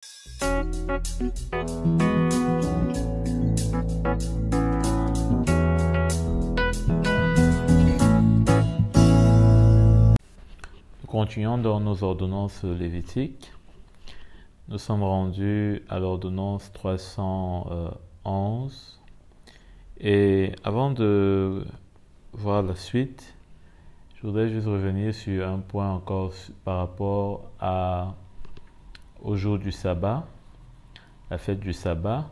Nous continuons dans nos ordonnances lévitiques. Nous sommes rendus à l'ordonnance 311. Et avant de voir la suite, je voudrais juste revenir sur un point encore par rapport au jour du sabbat, la fête du sabbat,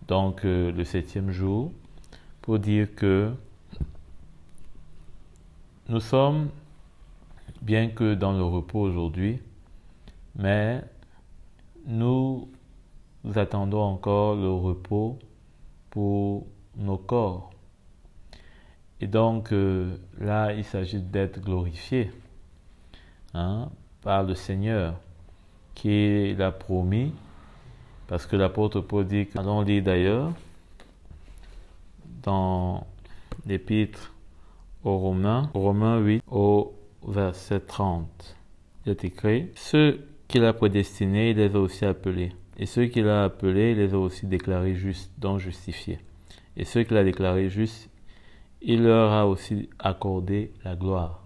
donc le 7e jour, pour dire que nous sommes, bien que dans le repos aujourd'hui, mais nous attendons encore le repos pour nos corps. Et donc là, il s'agit d'être glorifié par le Seigneur, qui l'a promis, parce que l'apôtre Paul dit, allons lire d'ailleurs, dans l'épître aux Romains 8, au verset 30. Il est écrit, ceux qu'il a prédestinés, il les a aussi appelés. Et ceux qu'il a appelés, il les a aussi déclarés justes, donc justifiés. Et ceux qu'il a déclarés justes, il leur a aussi accordé la gloire.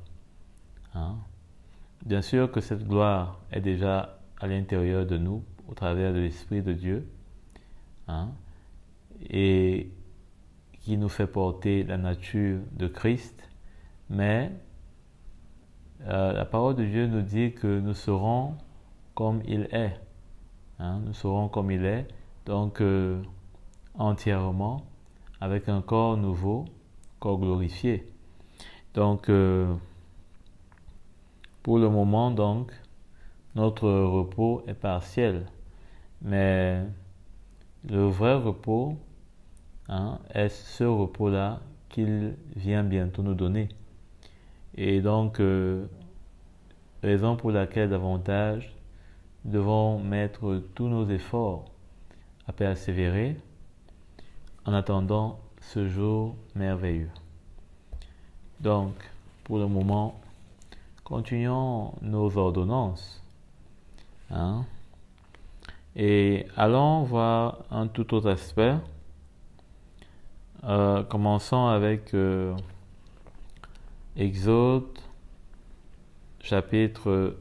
Bien sûr que cette gloire est déjà à l'intérieur de nous, au travers de l'Esprit de Dieu, et qui nous fait porter la nature de Christ. Mais la parole de Dieu nous dit que nous serons comme il est. Nous serons comme il est, donc entièrement, avec un corps nouveau, corps glorifié. Donc, pour le moment, donc, notre repos est partiel. Mais le vrai repos est ce repos-là qu'il vient bientôt nous donner. Et donc, raison pour laquelle davantage nous devons mettre tous nos efforts à persévérer en attendant ce jour merveilleux. Donc, pour le moment, continuons nos ordonnances. Et allons voir un tout autre aspect. Commençons avec Exode, chapitre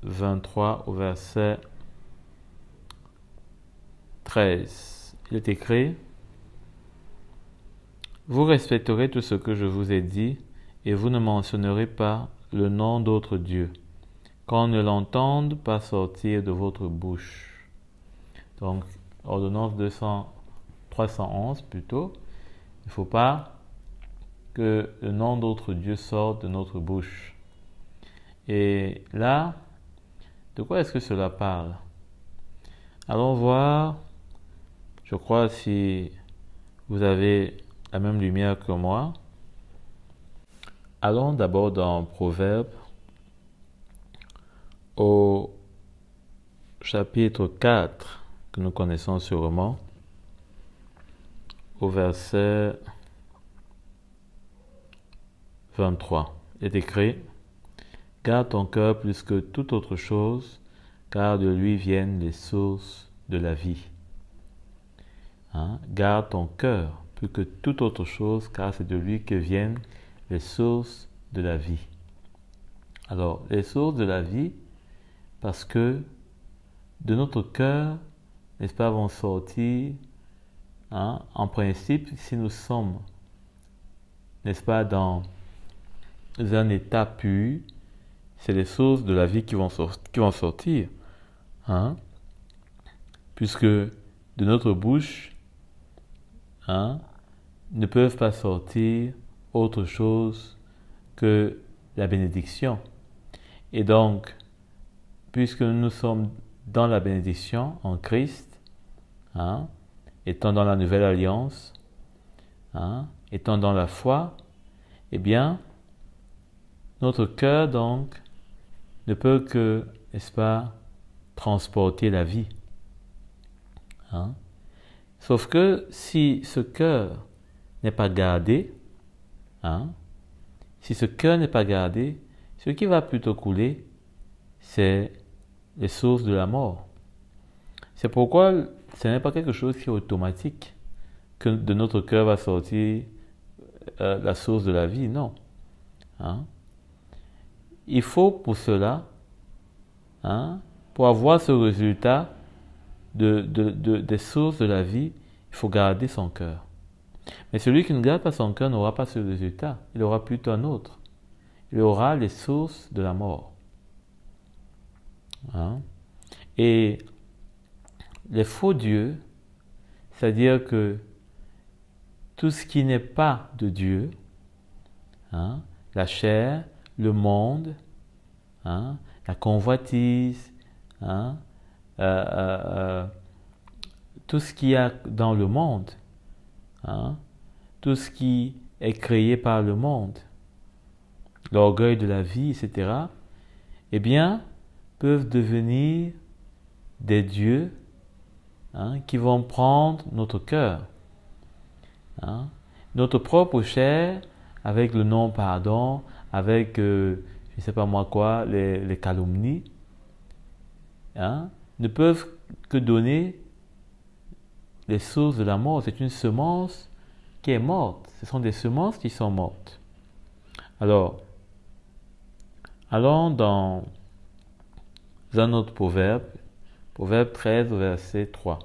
23 au verset 13. Il est écrit, « Vous respecterez tout ce que je vous ai dit, et vous ne mentionnerez pas le nom d'autres dieux, qu'on ne l'entende pas sortir de votre bouche. » Donc, ordonnance 311 plutôt. Il ne faut pas que le nom d'autres dieux sorte de notre bouche. Et là, de quoi est-ce que cela parle? Allons voir, je crois, si vous avez la même lumière que moi. Allons d'abord dans Proverbes, au chapitre 4, que nous connaissons sûrement, au verset 23. Il est écrit, « Garde ton cœur plus que toute autre chose, car de lui viennent les sources de la vie. » Garde ton cœur plus que toute autre chose, car c'est de lui que viennent les sources de la vie. Alors, les sources de la vie, parce que de notre cœur, n'est-ce pas, vont sortir, en principe, si nous sommes, n'est-ce pas, dans un état pur, c'est les sources de la vie qui vont sortir. Puisque de notre bouche, ne peuvent pas sortir autre chose que la bénédiction. Et donc, puisque nous sommes dans la bénédiction en Christ, étant dans la nouvelle alliance, étant dans la foi, eh bien, notre cœur donc ne peut que, n'est-ce pas, transporter la vie. Sauf que si ce cœur n'est pas gardé, ce qui va plutôt couler, c'est les sources de la mort. C'est pourquoi ce n'est pas quelque chose qui est automatique, que de notre cœur va sortir la source de la vie, non. Hein? Il faut pour cela, hein, pour avoir ce résultat des sources de la vie, il faut garder son cœur. Mais celui qui ne garde pas son cœur n'aura pas ce résultat, il aura plutôt un autre. Il aura les sources de la mort. Hein? Et les faux dieux, c'est-à-dire que tout ce qui n'est pas de Dieu, hein, la chair, le monde, hein, la convoitise, hein, tout ce qu'il y a dans le monde, hein, tout ce qui est créé par le monde, l'orgueil de la vie, etc., eh bien, peuvent devenir des dieux, hein, qui vont prendre notre cœur, hein, notre propre chair, avec le non-pardon, avec, je ne sais pas moi quoi, les calomnies, hein, ne peuvent que donner les sources de la mort. C'est une semence qui est morte. Ce sont des semences qui sont mortes. Alors, allons dans un autre proverbe, proverbe 13, verset 3.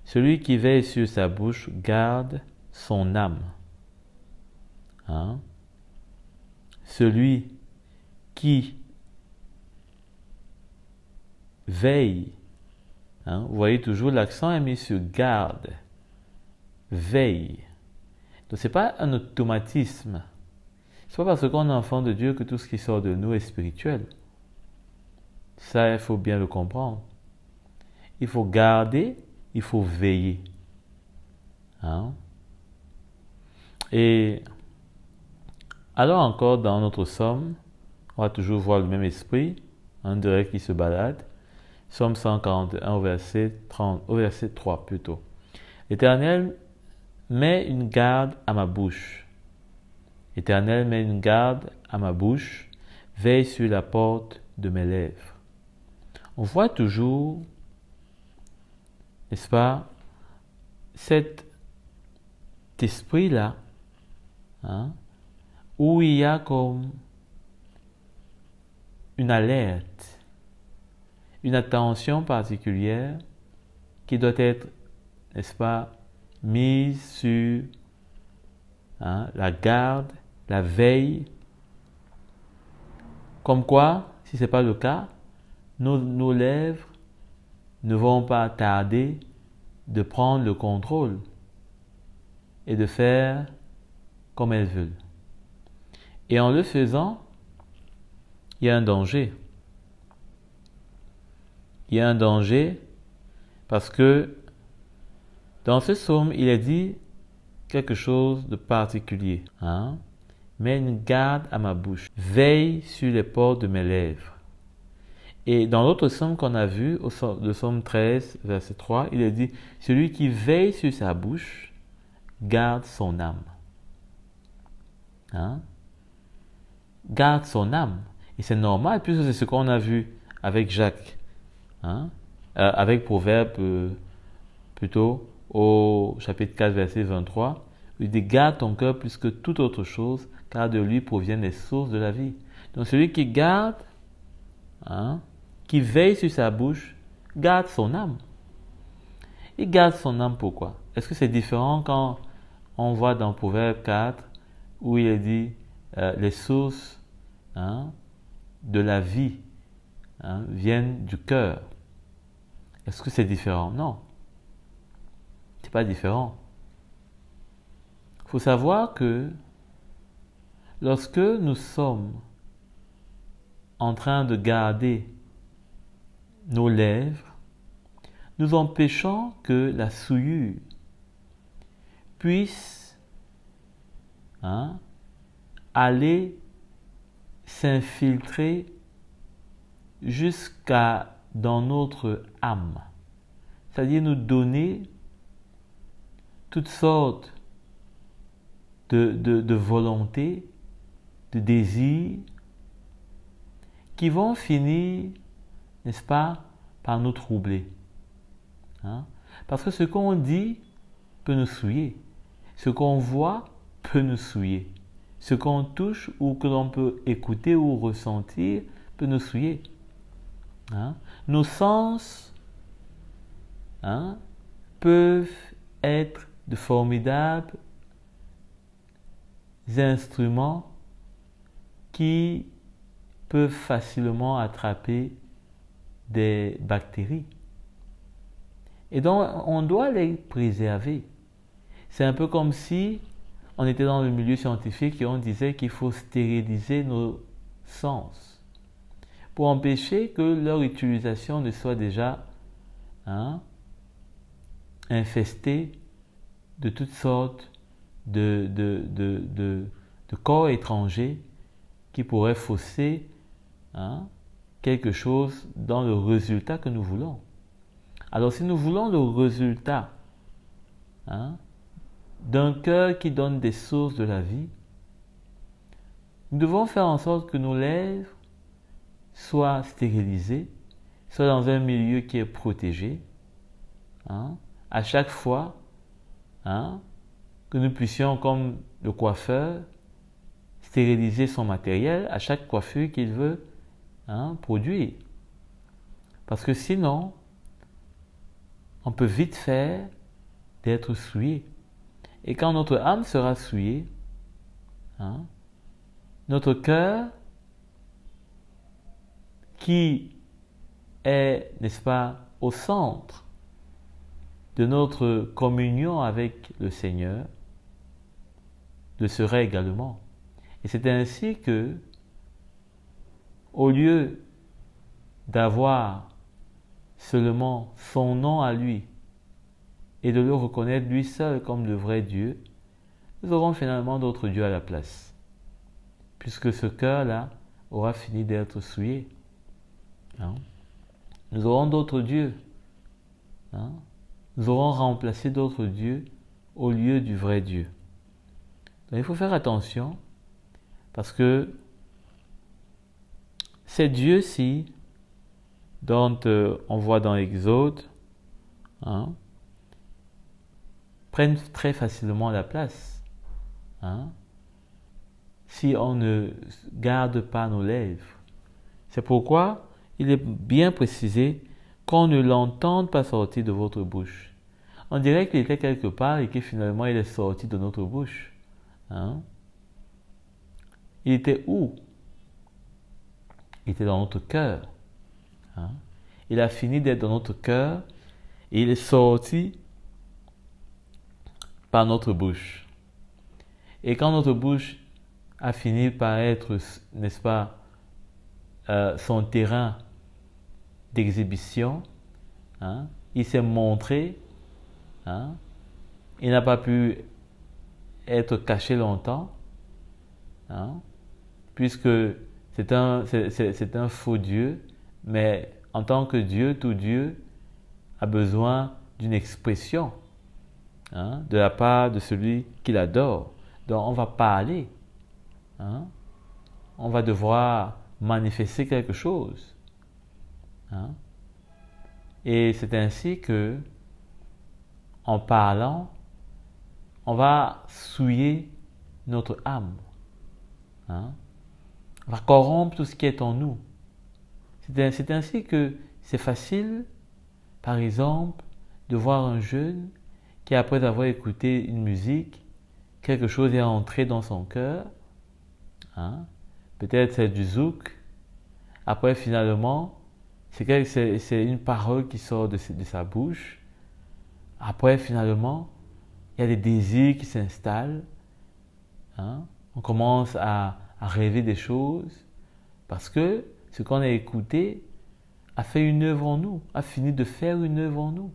Celui qui veille sur sa bouche garde son âme. Hein? Celui qui veille, hein? Vous voyez toujours l'accent est mis sur garde, veille. Donc ce n'est pas un automatisme. Ce n'est pas parce qu'on est enfant de Dieu que tout ce qui sort de nous est spirituel. Ça, il faut bien le comprendre. Il faut garder, il faut veiller. Hein? Et alors encore dans notre psaume, on va toujours voir le même esprit, un direct qui se balade. Psaume 141 au verset 3 plutôt. L'Éternel met une garde à ma bouche. L'Éternel met une garde à ma bouche, veille sur la porte de mes lèvres. On voit toujours, n'est-ce pas, cet esprit-là, hein, où il y a comme une alerte, une attention particulière qui doit être, n'est-ce pas, mise sur, hein, la garde, la veille. Comme quoi, si ce n'est pas le cas, nos lèvres ne vont pas tarder de prendre le contrôle et de faire comme elles veulent. Et en le faisant, il y a un danger. Il y a un danger parce que dans ce psaume, il est dit quelque chose de particulier. Hein? Mets une garde à ma bouche. Veille sur les portes de mes lèvres. Et dans l'autre psaume qu'on a vu, le psaume 13, verset 3, il est dit, celui qui veille sur sa bouche garde son âme. Hein? Garde son âme. Et c'est normal, puisque c'est ce qu'on a vu avec Jacques. Hein? Avec Proverbe, plutôt, au chapitre 4, verset 23. Il dit, garde ton cœur plus que toute autre chose, car de lui proviennent les sources de la vie. Donc celui qui garde, hein, qui veille sur sa bouche, garde son âme. Il garde son âme pourquoi? Est-ce que c'est différent quand on voit dans Proverbe 4 où il est dit les sources, hein, de la vie, hein, viennent du cœur? Est-ce que c'est différent? Non. C'est pas différent. Il faut savoir que lorsque nous sommes en train de garder nos lèvres, nous empêchons que la souillure puisse, hein, aller s'infiltrer jusqu'à dans notre âme. C'est-à-dire nous donner toutes sortes de volontés, de désirs qui vont finir, n'est-ce pas, par nous troubler. Hein? Parce que ce qu'on dit peut nous souiller. Ce qu'on voit peut nous souiller. Ce qu'on touche ou que l'on peut écouter ou ressentir peut nous souiller. Hein? Nos sens peuvent être de formidables instruments qui peuvent facilement attraper des bactéries. Et donc, on doit les préserver. C'est un peu comme si on était dans le milieu scientifique et on disait qu'il faut stériliser nos sens pour empêcher que leur utilisation ne soit déjà infestée de toutes sortes de corps étrangers qui pourraient fausser quelque chose dans le résultat que nous voulons. Alors si nous voulons le résultat d'un cœur qui donne des sources de la vie, nous devons faire en sorte que nos lèvres soient stérilisées, soient dans un milieu qui est protégé, à chaque fois que nous puissions, comme le coiffeur, stériliser son matériel à chaque coiffure qu'il veut produire. Parce que sinon, on peut vite faire d'être souillé. Et quand notre âme sera souillée, notre cœur, qui est, n'est-ce pas, au centre de notre communion avec le Seigneur, le serait également. Et c'est ainsi que, au lieu d'avoir seulement son nom à lui et de le reconnaître lui seul comme le vrai Dieu, nous aurons finalement d'autres dieux à la place, puisque ce cœur-là aura fini d'être souillé. Nous aurons d'autres dieux. Nous aurons remplacé d'autres dieux au lieu du vrai Dieu. Donc il faut faire attention, parce que ces dieux-ci, dont on voit dans l'Exode, prennent très facilement la place. Si on ne garde pas nos lèvres. C'est pourquoi il est bien précisé qu'on ne l'entende pas sortir de votre bouche. On dirait qu'il était quelque part et que finalement il est sorti de notre bouche. Il était où? Il était dans notre cœur. Il a fini d'être dans notre cœur et il est sorti par notre bouche. Et quand notre bouche a fini par être, n'est-ce pas, son terrain d'exhibition, il s'est montré, il n'a pas pu être caché longtemps, puisque c'est un faux Dieu, mais en tant que Dieu, tout Dieu a besoin d'une expression de la part de celui qu'il adore. Donc on va parler, on va devoir manifester quelque chose. Et c'est ainsi que, en parlant, on va souiller notre âme. On va corrompre tout ce qui est en nous. C'est ainsi que c'est facile, par exemple, de voir un jeune qui, après avoir écouté une musique, quelque chose est entré dans son cœur. Peut-être c'est du zouk. Après, finalement, c'est une parole qui sort de sa bouche. Après, finalement, il y a des désirs qui s'installent. On commence à rêver des choses parce que ce qu'on a écouté a fait une œuvre en nous, a fini de faire une œuvre en nous.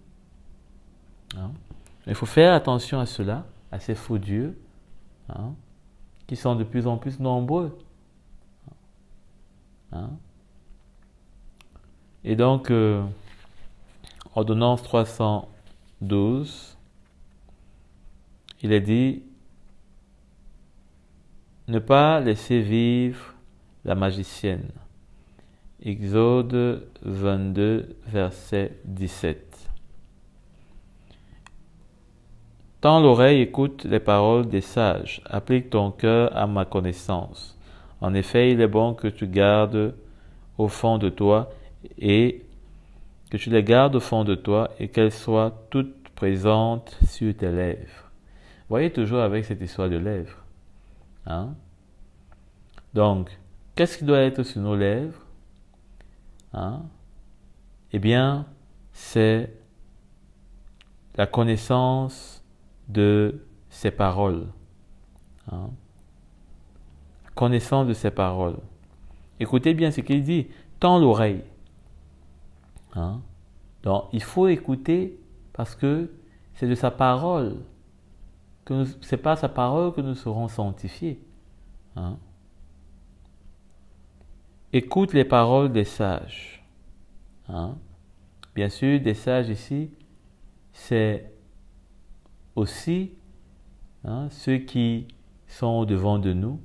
Il faut faire attention à cela, à ces faux dieux, qui sont de plus en plus nombreux. Et donc, ordonnance 312, il est dit: ne pas laisser vivre la magicienne. Exode 22, verset 17. Tends l'oreille, écoute les paroles des sages, applique ton cœur à ma connaissance. En effet, il est bon que tu gardes au fond de toi et que tu les gardes au fond de toi et qu'elles soient toutes présentes sur tes lèvres. Voyez toujours avec cette histoire de lèvres. Hein? Donc, qu'est-ce qui doit être sur nos lèvres? Hein? Eh bien, c'est la connaissance de ses paroles. Hein? Connaissance de ses paroles. Écoutez bien ce qu'il dit. Tends l'oreille. Hein? Donc, il faut écouter parce que c'est de sa parole. C'est par sa parole que nous serons sanctifiés. Hein? Écoute les paroles des sages. Hein? Bien sûr, des sages ici, c'est aussi ceux qui sont au-devant de nous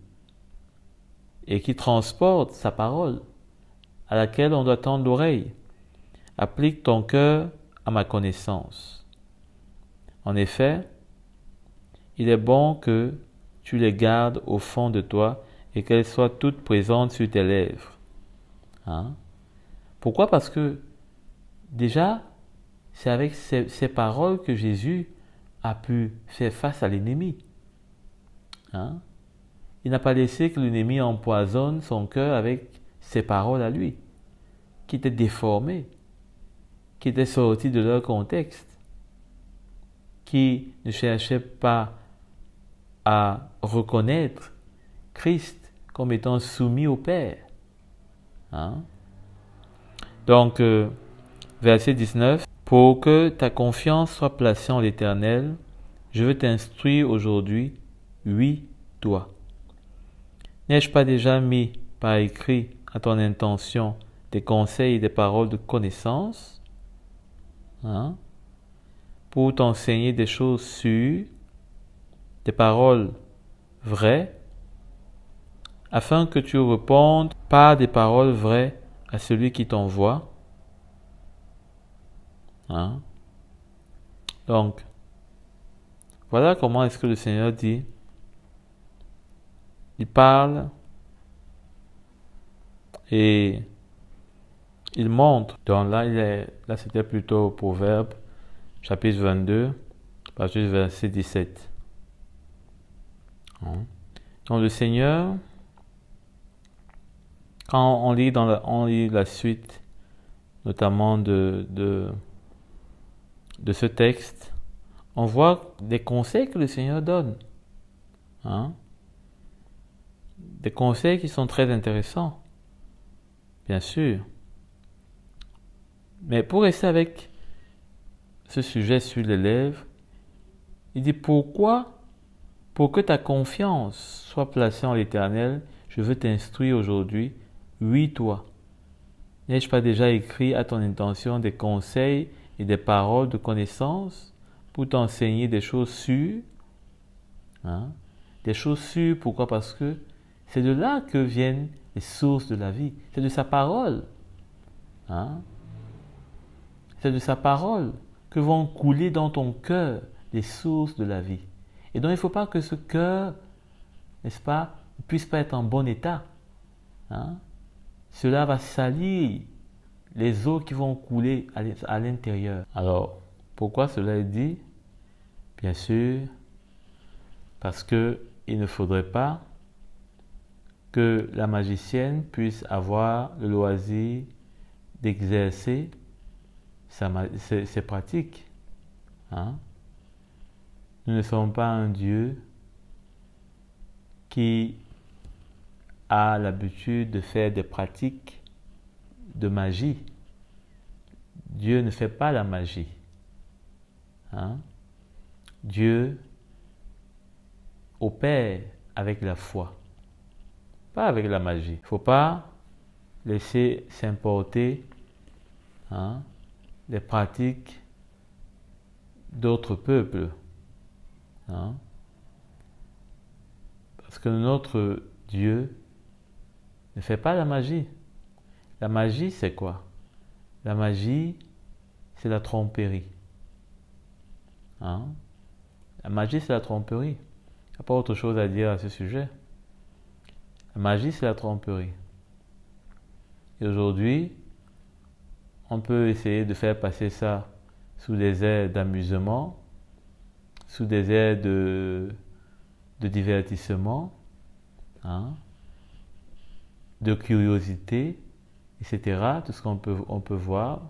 et qui transportent sa parole, à laquelle on doit tendre l'oreille. Applique ton cœur à ma connaissance. En effet, il est bon que tu les gardes au fond de toi et qu'elles soient toutes présentes sur tes lèvres. Hein? Pourquoi? Parce que déjà, c'est avec ces paroles que Jésus a pu faire face à l'ennemi. Hein? Il n'a pas laissé que l'ennemi empoisonne son cœur avec ses paroles à lui, qui étaient déformées, qui étaient sorties de leur contexte, qui ne cherchaient pas à reconnaître Christ comme étant soumis au Père. Hein? Donc, verset 19, « Pour que ta confiance soit placée en l'Éternel, je veux t'instruire aujourd'hui, oui, toi. N'ai-je pas déjà mis par écrit à ton intention des conseils et des paroles de connaissance, hein, pour t'enseigner des choses sûres, des paroles vraies, afin que tu répondes par des paroles vraies à celui qui t'envoie. » Hein? Donc, voilà comment est-ce que le Seigneur dit. Il parle et il montre. Donc là c'était plutôt Proverbe, chapitre 22, partir du verset 17. Hein? Donc le Seigneur, quand on lit la suite, notamment de ce texte, on voit des conseils que le Seigneur donne. Hein? Des conseils qui sont très intéressants, bien sûr. Mais pour rester avec ce sujet sur les lèvres, il dit pourquoi? Pour que ta confiance soit placée en l'Éternel, je veux t'instruire aujourd'hui, oui toi. N'ai-je pas déjà écrit à ton intention des conseils et des paroles de connaissance pour t'enseigner des choses sûres? Hein? Des choses sûres, pourquoi? Parce que c'est de là que viennent les sources de la vie. C'est de sa parole. Hein? C'est de sa parole que vont couler dans ton cœur les sources de la vie. Et donc il ne faut pas que ce cœur, n'est-ce pas, ne puisse pas être en bon état. Hein? Cela va salir les eaux qui vont couler à l'intérieur. Alors, pourquoi cela est dit? Bien sûr, parce qu'il ne faudrait pas que la magicienne puisse avoir le loisir d'exercer ses pratiques. Hein? Nous ne sommes pas un Dieu qui a l'habitude de faire des pratiques de magie. Dieu ne fait pas la magie. Hein? Dieu opère avec la foi, pas avec la magie. Il ne faut pas laisser s'importer les pratiques d'autres peuples. Hein? Parce que notre Dieu ne fait pas la magie. La magie, c'est quoi? La magie, c'est la tromperie. Hein? La magie, c'est la tromperie. Il n'y a pas autre chose à dire à ce sujet. La magie, c'est la tromperie. Et aujourd'hui, on peut essayer de faire passer ça sous des airs d'amusement, sous des airs de divertissement, hein, de curiosité, etc. Tout ce qu'on peut voir.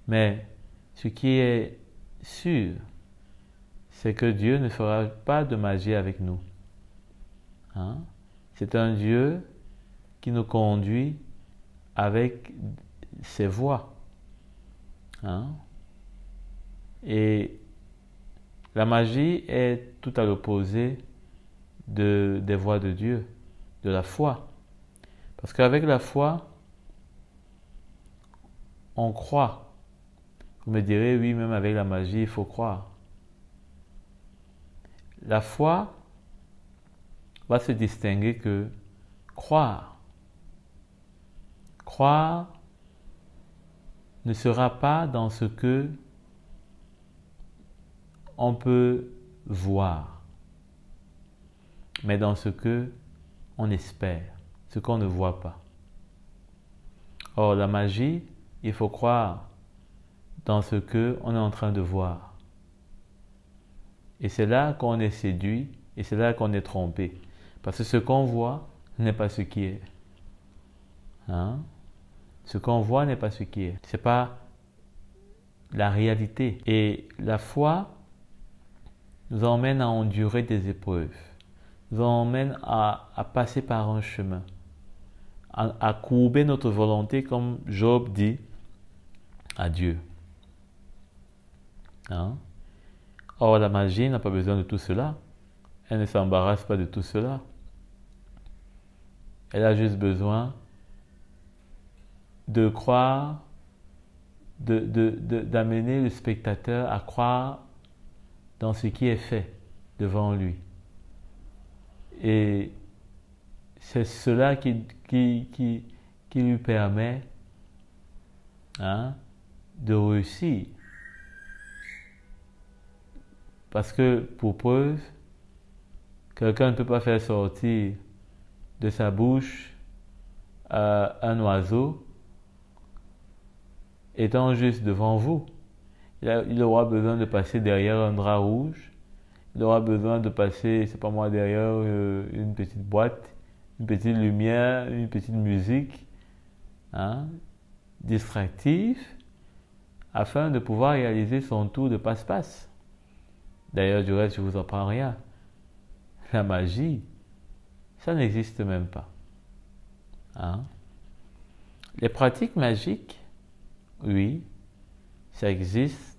Mais ce qui est sûr, c'est que Dieu ne fera pas de magie avec nous. Hein? C'est un Dieu qui nous conduit avec ses voies. Hein? Et la magie est tout à l'opposé des voies de Dieu, de la foi. Parce qu'avec la foi, on croit. Vous me direz, oui, même avec la magie, il faut croire. La foi va se distinguer que croire. Croire ne sera pas dans ce que on peut voir, mais dans ce que on espère, ce qu'on ne voit pas. Or, la magie, il faut croire dans ce que on est en train de voir. Et c'est là qu'on est séduit et c'est là qu'on est trompé. Parce que ce qu'on voit n'est pas ce qui est. Hein? Ce qu'on voit n'est pas ce qui est. Ce n'est pas la réalité. Et la foi nous emmène à endurer des épreuves, nous emmène à passer par un chemin, à courber notre volonté comme Job dit à Dieu. Hein? Or, la magie n'a pas besoin de tout cela. Elle ne s'embarrasse pas de tout cela. Elle a juste besoin de croire, d'amener le spectateur à croire dans ce qui est fait devant lui. Et c'est cela qui lui permet, hein, de réussir. Parce que, pour preuve, quelqu'un ne peut pas faire sortir de sa bouche un oiseau étant juste devant vous. Il aura besoin de passer derrière un drap rouge. Il aura besoin de passer, c'est pas moi, derrière une petite boîte, une petite lumière, une petite musique, hein, distractive, afin de pouvoir réaliser son tour de passe-passe. D'ailleurs, du reste, je ne vous apprends rien. La magie, ça n'existe même pas. Hein? Les pratiques magiques, oui, ça existe.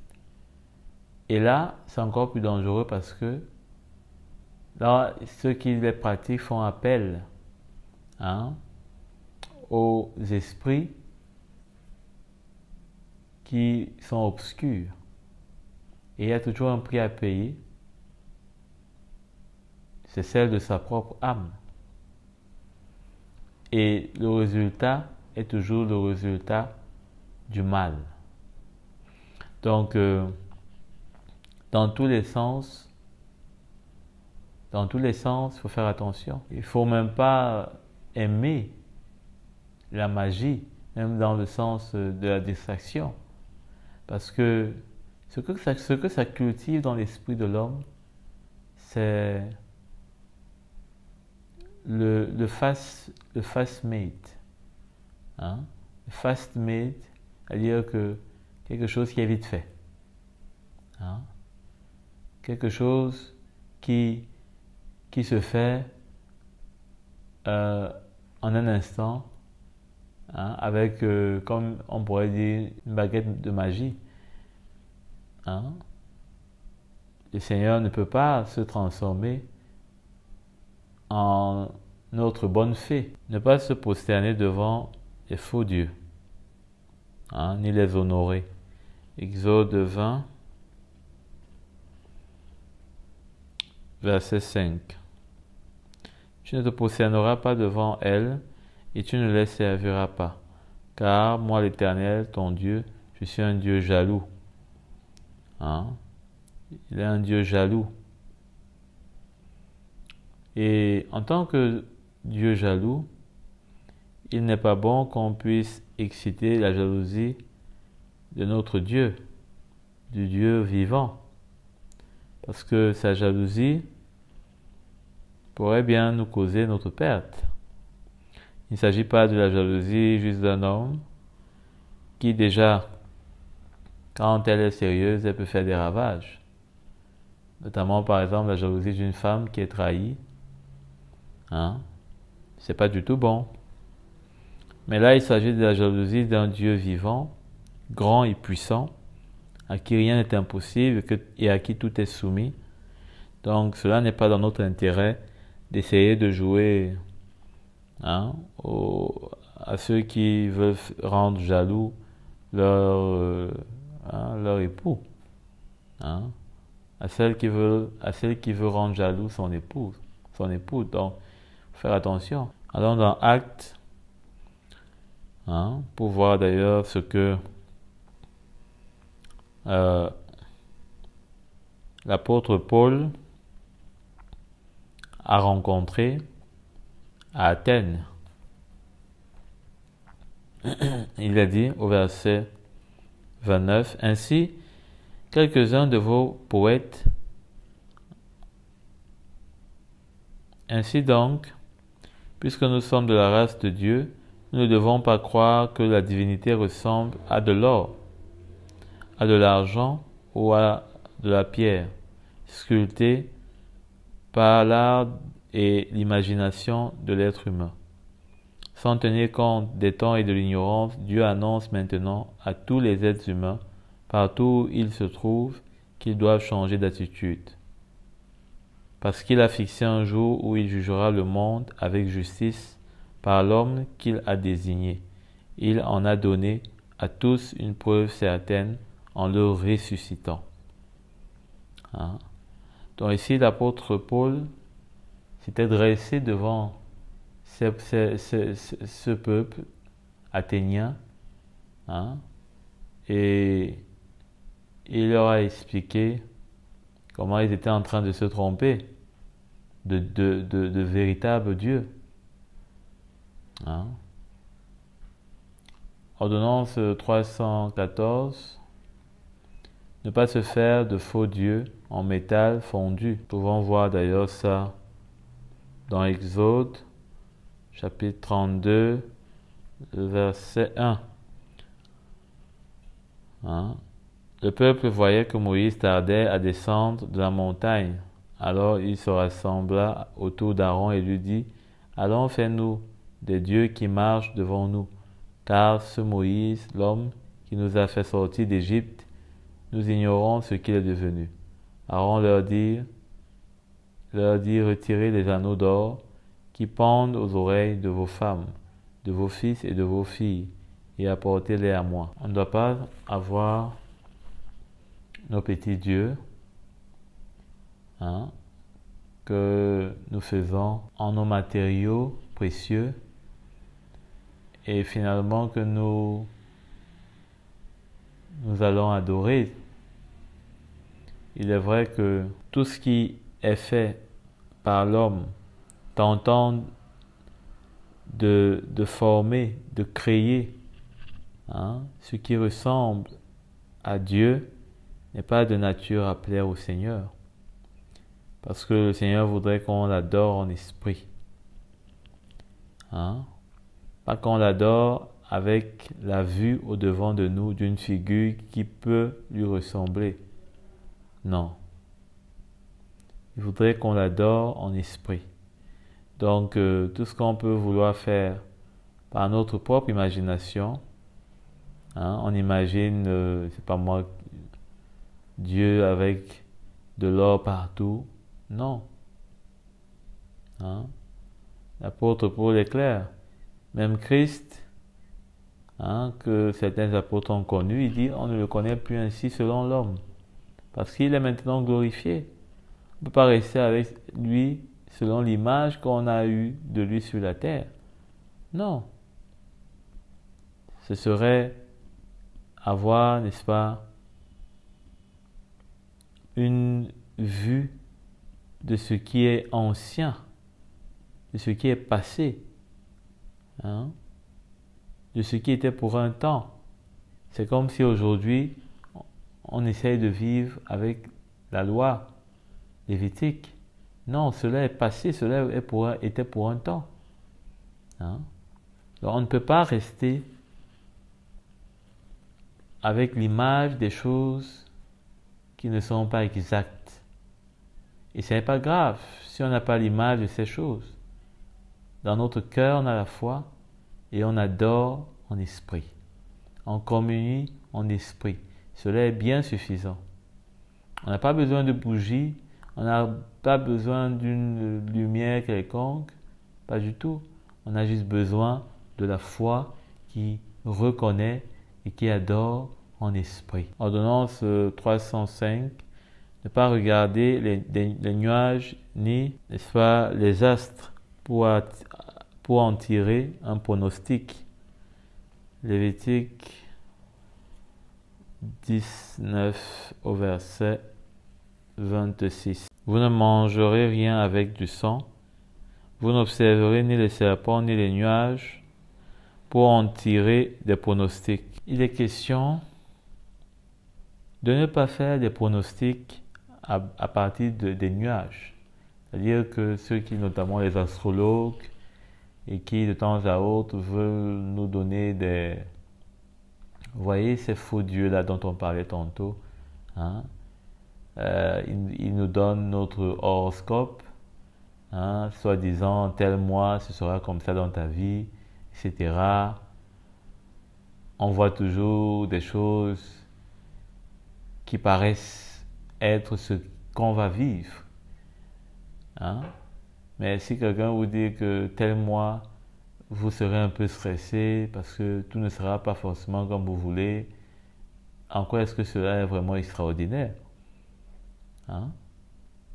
Et là, c'est encore plus dangereux parce que là, ceux qui les pratiquent font appel, hein, aux esprits qui sont obscurs. Et il y a toujours un prix à payer. C'est celle de sa propre âme. Et le résultat est toujours le résultat du mal. Donc, dans tous les sens, il faut faire attention. Il ne faut même pas aimer la magie, même dans le sens de la distraction. Parce que ce que ça cultive dans l'esprit de l'homme, c'est le fast-made. Hein? Le fast-made, c'est-à-dire que quelque chose qui est vite fait. Hein? Quelque chose qui se fait en un instant, hein, avec, comme on pourrait dire, une baguette de magie. Hein? Le Seigneur ne peut pas se transformer en notre bonne fée, ne pas se prosterner devant les faux dieux, hein, ni les honorer. Exode 20, verset 5. Tu ne te prosterneras pas devant elles et tu ne les serviras pas, car moi l'Éternel, ton Dieu, je suis un Dieu jaloux. Hein? Il est un Dieu jaloux. Et en tant que Dieu jaloux, il n'est pas bon qu'on puisse exciter la jalousie de notre Dieu, du Dieu vivant. Parce que sa jalousie pourrait bien nous causer notre perte. Il ne s'agit pas de la jalousie juste d'un homme qui déjà, quand elle est sérieuse, elle peut faire des ravages. Notamment par exemple la jalousie d'une femme qui est trahie. C'est pas du tout bon. Mais là, il s'agit de la jalousie d'un Dieu vivant, grand et puissant, à qui rien n'est impossible et à qui tout est soumis. Donc cela n'est pas dans notre intérêt d'essayer de jouer à ceux qui veulent rendre jaloux leur époux. À celle qui veut rendre jaloux son époux. Donc, faut faire attention. Allons dans Actes, pour voir d'ailleurs ce que l'apôtre Paul a rencontré à Athènes. Il a dit au verset 29, « Ainsi, quelques-uns de vos poètes, ainsi donc, puisque nous sommes de la race de Dieu, nous ne devons pas croire que la divinité ressemble à de l'or, à de l'argent ou à de la pierre, sculptée par l'art et l'imagination de l'être humain. Sans tenir compte des temps et de l'ignorance, Dieu annonce maintenant à tous les êtres humains, partout où ils se trouvent, qu'ils doivent changer d'attitude. Parce qu'il a fixé un jour où il jugera le monde avec justice par l'homme qu'il a désigné. Il en a donné à tous une preuve certaine en le ressuscitant. Donc ici, l'apôtre Paul s'était dressé devant ce peuple athénien, et il leur a expliqué comment ils étaient en train de se tromper de véritables dieux. Ordonnance 314, ne pas se faire de faux dieux en métal fondu. Nous pouvons voir d'ailleurs ça dans Exode, chapitre 32, verset 1. Le peuple voyait que Moïse tardait à descendre de la montagne. Alors il se rassembla autour d'Aaron et lui dit, « Allons, fais-nous des dieux qui marchent devant nous, car ce Moïse, l'homme qui nous a fait sortir d'Égypte, nous ignorons ce qu'il est devenu. » Aaron leur dit, retirez les anneaux d'or qui pendent aux oreilles de vos femmes, de vos fils et de vos filles, et apportez-les à moi. On ne doit pas avoir nos petits dieux, que nous faisons en nos matériaux précieux, et finalement que nous allons adorer. Il est vrai que tout ce qui est fait par l'homme tentant de former, de créer ce qui ressemble à Dieu n'est pas de nature à plaire au Seigneur. Parce que le Seigneur voudrait qu'on l'adore en esprit. Pas qu'on l'adore avec la vue au devant de nous d'une figure qui peut lui ressembler. Non. Il voudrait qu'on l'adore en esprit. Donc, tout ce qu'on peut vouloir faire par notre propre imagination, on imagine, c'est pas moi, Dieu avec de l'or partout. Non. L'apôtre Paul est clair. Même Christ, que certains apôtres ont connu, il dit, on ne le connaît plus ainsi selon l'homme. Parce qu'il est maintenant glorifié. On ne peut pas rester avec lui selon l'image qu'on a eue de lui sur la terre. Non. Ce serait avoir, n'est-ce pas, une vue de ce qui est ancien, de ce qui est passé, hein, de ce qui était pour un temps. C'est comme si aujourd'hui, on essaye de vivre avec la loi lévitique. Non, cela est passé, cela était pour un temps. Hein. Donc on ne peut pas rester avec l'image des choses qui ne sont pas exactes. Et ce n'est pas grave si on n'a pas l'image de ces choses. Dans notre cœur, on a la foi et on adore en esprit. On communie en esprit. Cela est bien suffisant. On n'a pas besoin de bougies, on n'a pas besoin d'une lumière quelconque, pas du tout. On a juste besoin de la foi qui reconnaît et qui adore en esprit. Ordonnance 305, ne pas regarder les nuages ni, n'est-ce pas, les astres pour en tirer un pronostic. Lévitique 19 au verset 26. Vous ne mangerez rien avec du sang, vous n'observerez ni les serpents ni les nuages pour en tirer des pronostics. Il est question de ne pas faire des pronostics à partir des nuages. C'est-à-dire que ceux qui, notamment les astrologues, et qui de temps à autre veulent nous donner des... Vous voyez ces faux dieux-là dont on parlait tantôt, hein? Ils nous donnent notre horoscope, hein, soi-disant tel mois ce sera comme ça dans ta vie, etc. On voit toujours des choses qui paraissent être ce qu'on va vivre. Hein? Mais si quelqu'un vous dit que tel mois, vous serez un peu stressé parce que tout ne sera pas forcément comme vous voulez, en quoi est-ce que cela est vraiment extraordinaire? Hein?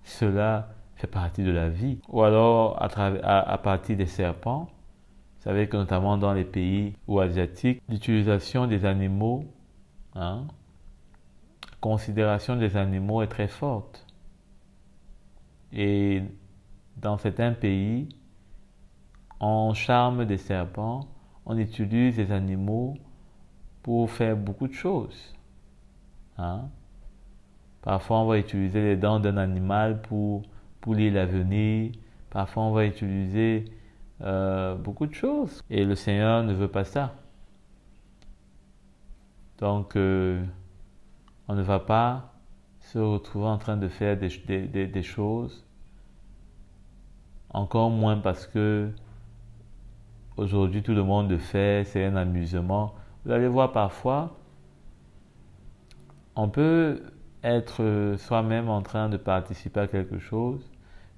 Cela fait partie de la vie. Ou alors à partir des serpents. Vous savez que notamment dans les pays asiatiques, l'utilisation des animaux, hein, considération des animaux est très forte. Et dans certains pays, on charme des serpents, on utilise des animaux pour faire beaucoup de choses. Hein? Parfois, on va utiliser les dents d'un animal pour lire l'avenir. Parfois, on va utiliser beaucoup de choses. Et le Seigneur ne veut pas ça. Donc, on ne va pas se retrouver en train de faire des choses. Encore moins parce que aujourd'hui, tout le monde le fait, c'est un amusement. Vous allez voir parfois, on peut être soi-même en train de participer à quelque chose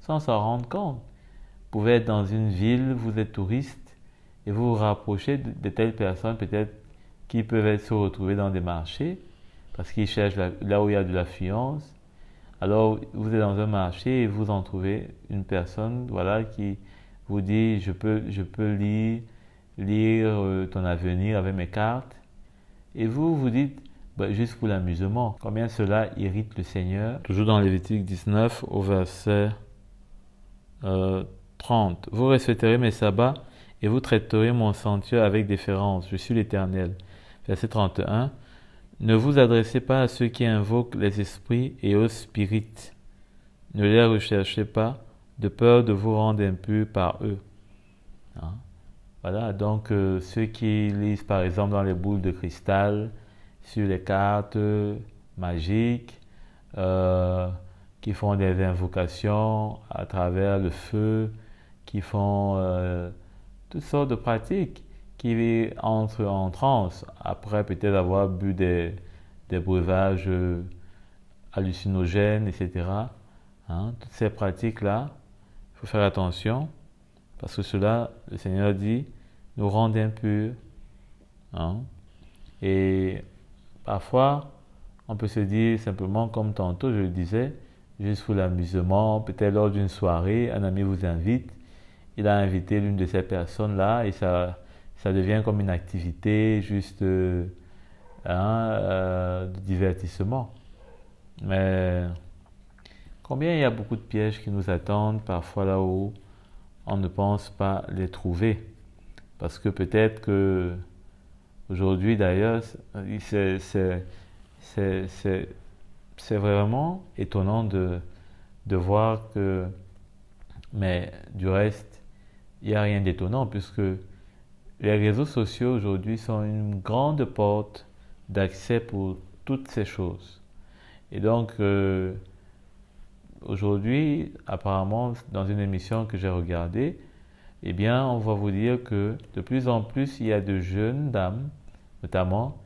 sans s'en rendre compte. Vous pouvez être dans une ville, vous êtes touriste et vous vous rapprochez de telles personnes peut-être qui peuvent se retrouver dans des marchés parce qu'ils cherchent là où il y a de l'affluence. Alors vous êtes dans un marché et vous en trouvez une personne, voilà, qui vous dit je peux lire ton avenir avec mes cartes. Et vous dites juste pour l'amusement. Combien cela irrite le Seigneur. Toujours dans Lévitique 19 au verset 30. Vous respecterez mes sabbats et vous traiterez mon sanctuaire avec déférence. Je suis l'Éternel. Verset 31. Ne vous adressez pas à ceux qui invoquent les esprits et aux spirites. Ne les recherchez pas, de peur de vous rendre impurs par eux. Hein? Voilà, donc ceux qui lisent par exemple dans les boules de cristal, sur les cartes magiques, qui font des invocations à travers le feu, qui font toutes sortes de pratiques, qui entrent en transe après peut-être avoir bu des breuvages hallucinogènes, etc. Hein, toutes ces pratiques-là, il faut faire attention, parce que cela, le Seigneur dit, nous rend impurs. Hein. Et parfois, on peut se dire simplement, comme tantôt je le disais, juste pour l'amusement, peut-être lors d'une soirée, un ami vous invite, il a invité l'une de ces personnes-là et ça devient comme une activité juste de divertissement. Mais combien il y a beaucoup de pièges qui nous attendent parfois là où on ne pense pas les trouver. Parce que peut-être que aujourd'hui d'ailleurs, c'est vraiment étonnant de voir que, mais du reste, il n'y a rien d'étonnant puisque les réseaux sociaux aujourd'hui sont une grande porte d'accès pour toutes ces choses. Et donc, aujourd'hui, apparemment, dans une émission que j'ai regardée, eh bien, on va vous dire que de plus en plus, il y a de jeunes dames, notamment,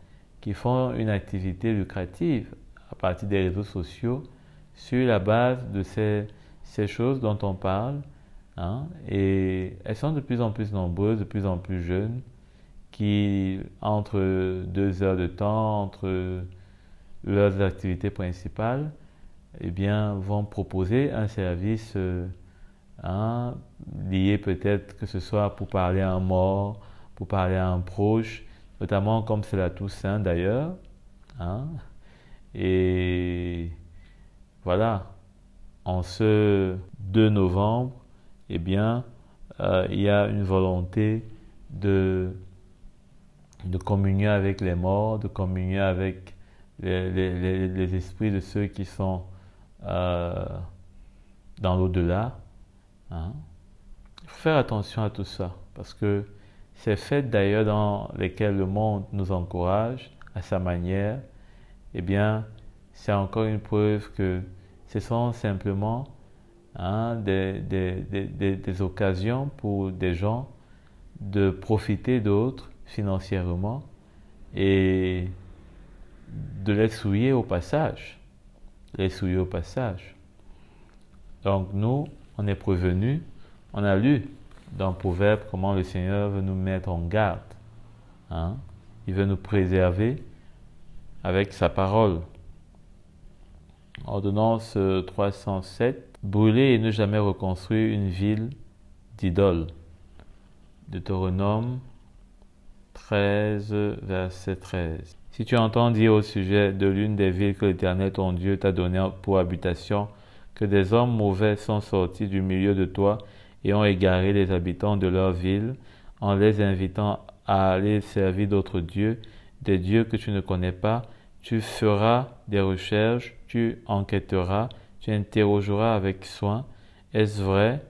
qui font une activité lucrative à partir des réseaux sociaux sur la base de ces choses dont on parle. Hein, et elles sont de plus en plus nombreuses, de plus en plus jeunes, qui, entre 2 heures de temps, entre leurs activités principales, eh bien, vont proposer un service hein, lié peut-être que ce soit pour parler à un mort, pour parler à un proche, notamment comme c'est la Toussaint d'ailleurs. Hein, et voilà, en ce 2 novembre, eh bien, il y a une volonté de communier avec les morts, de communier avec les esprits de ceux qui sont dans l'au-delà. Hein. Il faut faire attention à tout ça, parce que ces fêtes d'ailleurs dans lesquelles le monde nous encourage à sa manière, eh bien, c'est encore une preuve que ce sont simplement hein, des occasions pour des gens de profiter d'autres financièrement et de les souiller au passage. Les souiller au passage. Donc nous, on est prévenus, on a lu dans Proverbe comment le Seigneur veut nous mettre en garde. Hein? Il veut nous préserver avec sa parole. Ordonnance 307, brûler et ne jamais reconstruire une ville d'idole. Deutéronome 13, verset 13. Si tu entends dire au sujet de l'une des villes que l'Éternel ton Dieu t'a données pour habitation, que des hommes mauvais sont sortis du milieu de toi et ont égaré les habitants de leur ville, en les invitant à aller servir d'autres dieux, des dieux que tu ne connais pas, tu feras des recherches, tu enquêteras, tu interrogeras avec soin. Est-ce vrai?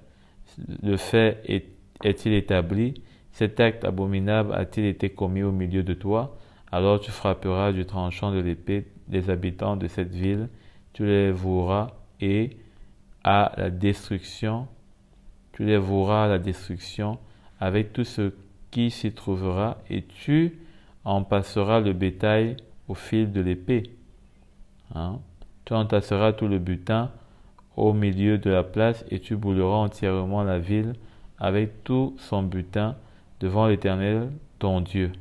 Le fait est-il établi? Cet acte abominable a-t-il été commis au milieu de toi? Alors tu frapperas du tranchant de l'épée les habitants de cette ville, tu les voueras et à la destruction, tu les voueras à la destruction avec tout ce qui s'y trouvera, et tu en passeras le bétail au fil de l'épée. Hein? Tu entasseras tout le butin au milieu de la place, et tu brûleras entièrement la ville avec tout son butin devant l'Éternel ton Dieu.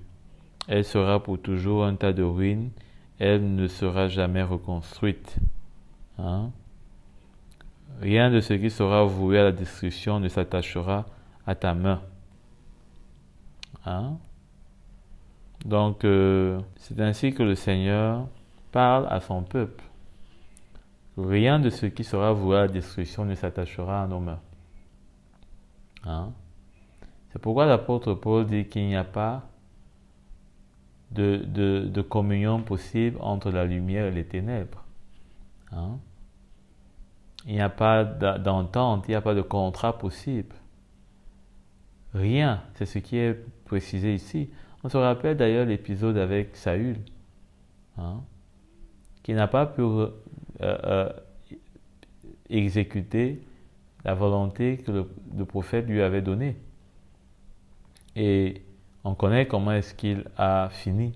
Elle sera pour toujours un tas de ruines, elle ne sera jamais reconstruite. Hein? Rien de ce qui sera voué à la destruction ne s'attachera à ta main. Hein? Donc, c'est ainsi que le Seigneur parle à son peuple. Rien de ce qui sera voué à la destruction ne s'attachera à nos mains. Hein? C'est pourquoi l'apôtre Paul dit qu'il n'y a pas de communion possible entre la lumière et les ténèbres. Hein? Il n'y a pas d'entente, il n'y a pas de contrat possible. Rien, c'est ce qui est précisé ici. On se rappelle d'ailleurs l'épisode avec Saül, hein, qui n'a pas pu exécuter la volonté que le prophète lui avait donnée. Et on connaît comment est-ce qu'il a fini.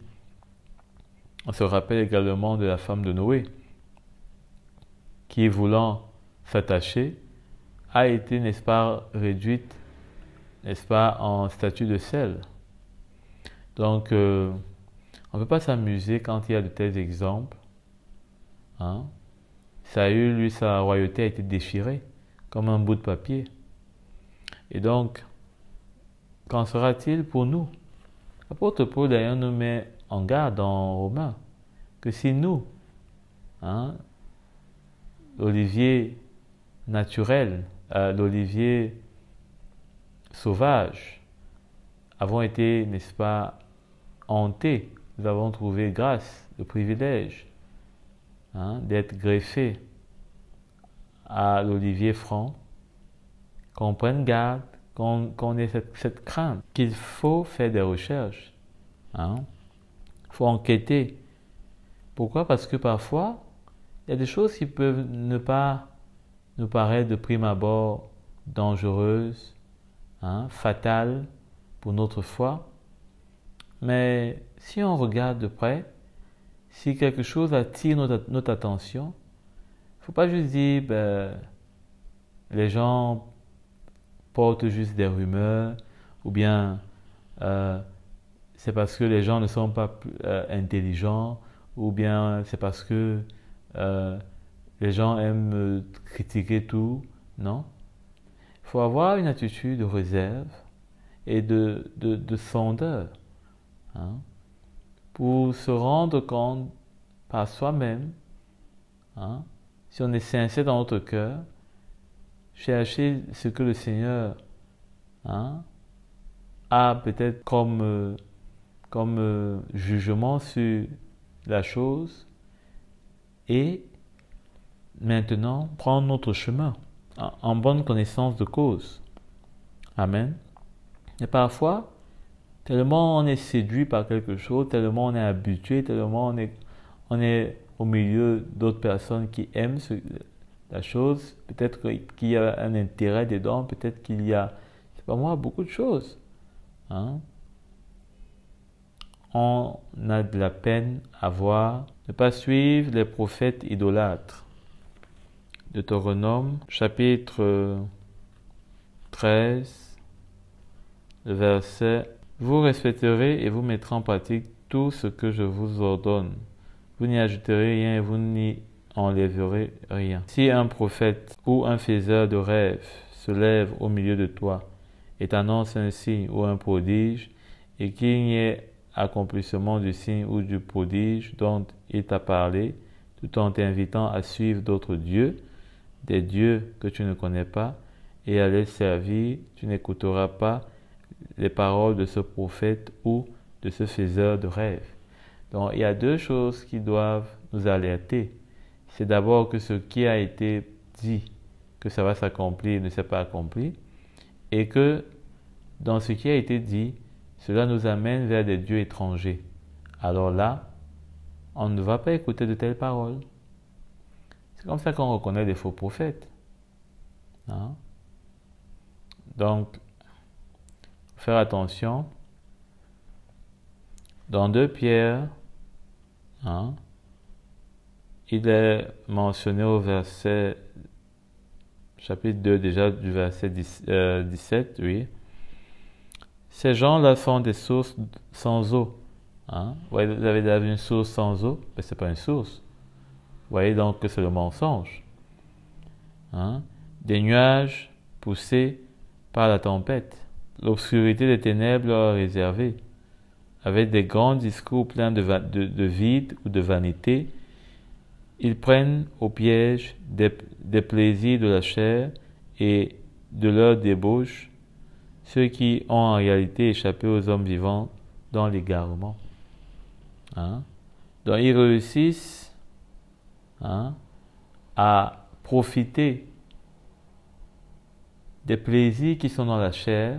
On se rappelle également de la femme de Noé, qui, voulant s'attacher, a été, n'est-ce pas, réduite, n'est-ce pas, en statue de sel. Donc, on ne peut pas s'amuser quand il y a de tels exemples. Hein? Saül, lui, sa royauté a été déchirée comme un bout de papier. Et donc, qu'en sera-t-il pour nous? L'apôtre Paul d'ailleurs nous met en garde en Romains que si nous, hein, l'olivier naturel, l'olivier sauvages avons été, n'est-ce pas, hantés. Nous avons trouvé grâce, le privilège d'être greffés à l'olivier franc, qu'on prenne garde, qu'on ait cette crainte, qu'il faut faire des recherches. Il faut enquêter. Pourquoi? Parce que parfois, il y a des choses qui peuvent ne pas nous paraître de prime abord dangereuses, fatales pour notre foi. Mais si on regarde de près, si quelque chose attire notre attention, il ne faut pas juste dire les gens portent juste des rumeurs, ou bien c'est parce que les gens ne sont pas intelligents, ou bien c'est parce que les gens aiment critiquer tout. Non. Il faut avoir une attitude de réserve et de sondeur, pour se rendre compte par soi-même, si on est sincère dans notre cœur, chercher ce que le Seigneur a peut-être comme jugement sur la chose, et maintenant prendre notre chemin en bonne connaissance de cause. Amen. Et parfois, tellement on est séduit par quelque chose, tellement on est habitué, tellement on est au milieu d'autres personnes qui aiment la chose, peut-être qu'il y a un intérêt dedans, peut-être qu'il y a, c'est pas moi, beaucoup de choses. On a de la peine à voir, ne pas suivre les prophètes idolâtres. Deutéronome, chapitre 13, le verset: Vous respecterez et vous mettrez en pratique tout ce que je vous ordonne. Vous n'y ajouterez rien et vous n'y enlèverez rien. Si un prophète ou un faiseur de rêves se lève au milieu de toi et t'annonce un signe ou un prodige, et qu'il n'y ait accomplissement du signe ou du prodige dont il t'a parlé, tout en t'invitant à suivre d'autres dieux, des dieux que tu ne connais pas, et à les servir, tu n'écouteras pas les paroles de ce prophète ou de ce faiseur de rêves. Donc, il y a deux choses qui doivent nous alerter. C'est d'abord que ce qui a été dit, que ça va s'accomplir, ne s'est pas accompli, et que dans ce qui a été dit, cela nous amène vers des dieux étrangers. Alors là, on ne va pas écouter de telles paroles. C'est comme ça qu'on reconnaît des faux prophètes. Donc, faire attention. Dans 2 Pierre, il est mentionné au chapitre 2 déjà, du verset 17, oui. Ces gens-là sont des sources sans eau. Vous voyez, vous avez une source sans eau, mais ce n'est pas une source. Vous voyez donc que c'est le mensonge. Des nuages poussés par la tempête. L'obscurité des ténèbres leur est réservée. Avec des grands discours pleins de vide ou de vanité, ils prennent au piège des plaisirs de la chair et de leur débauche ceux qui ont en réalité échappé aux hommes vivants dans l'égarement. Donc ils réussissent à profiter des plaisirs qui sont dans la chair,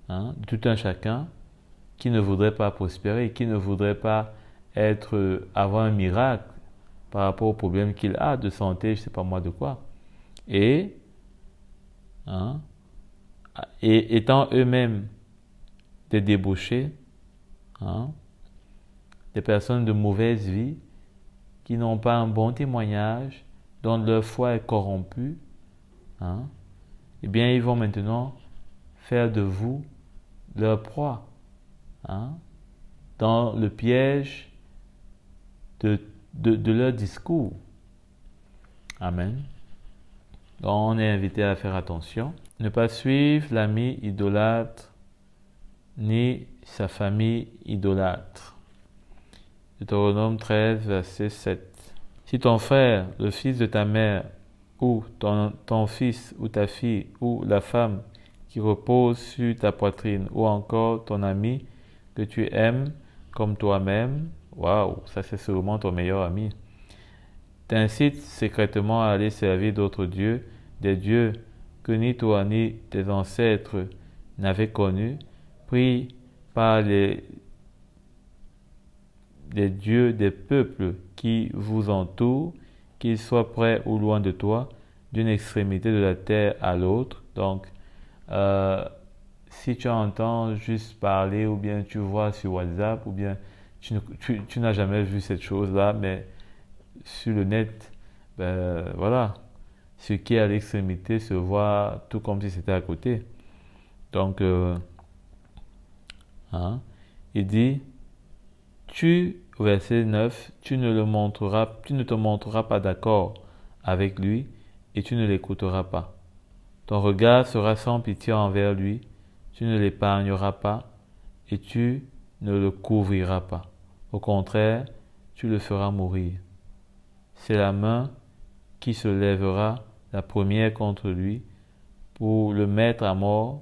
de tout un chacun, qui ne voudrait pas prospérer, qui ne voudrait pas avoir un miracle par rapport au problème qu'il a de santé, je ne sais pas moi de quoi. Et étant eux-mêmes des débauchés, des personnes de mauvaise vie, qui n'ont pas un bon témoignage, dont leur foi est corrompue, eh bien ils vont maintenant faire de vous leur proie, dans le piège de leur discours. Amen. Donc on est invité à faire attention. Ne pas suivre l'ami idolâtre ni sa famille idolâtre. Deutéronome 13, verset 7. Si ton frère, le fils de ta mère, ou ton fils ou ta fille, ou la femme qui repose sur ta poitrine, ou encore ton ami que tu aimes comme toi-même, waouh, ça c'est sûrement ton meilleur ami, t'incite secrètement à aller servir d'autres dieux, des dieux que ni toi ni tes ancêtres n'avaient connus, pris par les dieux des peuples qui vous entourent, qu'ils soient près ou loin de toi, d'une extrémité de la terre à l'autre. Donc, si tu entends juste parler, ou bien tu vois sur WhatsApp, ou bien tu n'as jamais vu cette chose-là, mais sur le net, ben voilà, ce qui est à l'extrémité se voit tout comme si c'était à côté. Donc, il dit, verset 9, tu ne te montreras pas d'accord avec lui et tu ne l'écouteras pas. Ton regard sera sans pitié envers lui, tu ne l'épargneras pas et tu ne le couvriras pas. Au contraire, tu le feras mourir. C'est la main qui se lèvera la première contre lui pour le mettre à mort.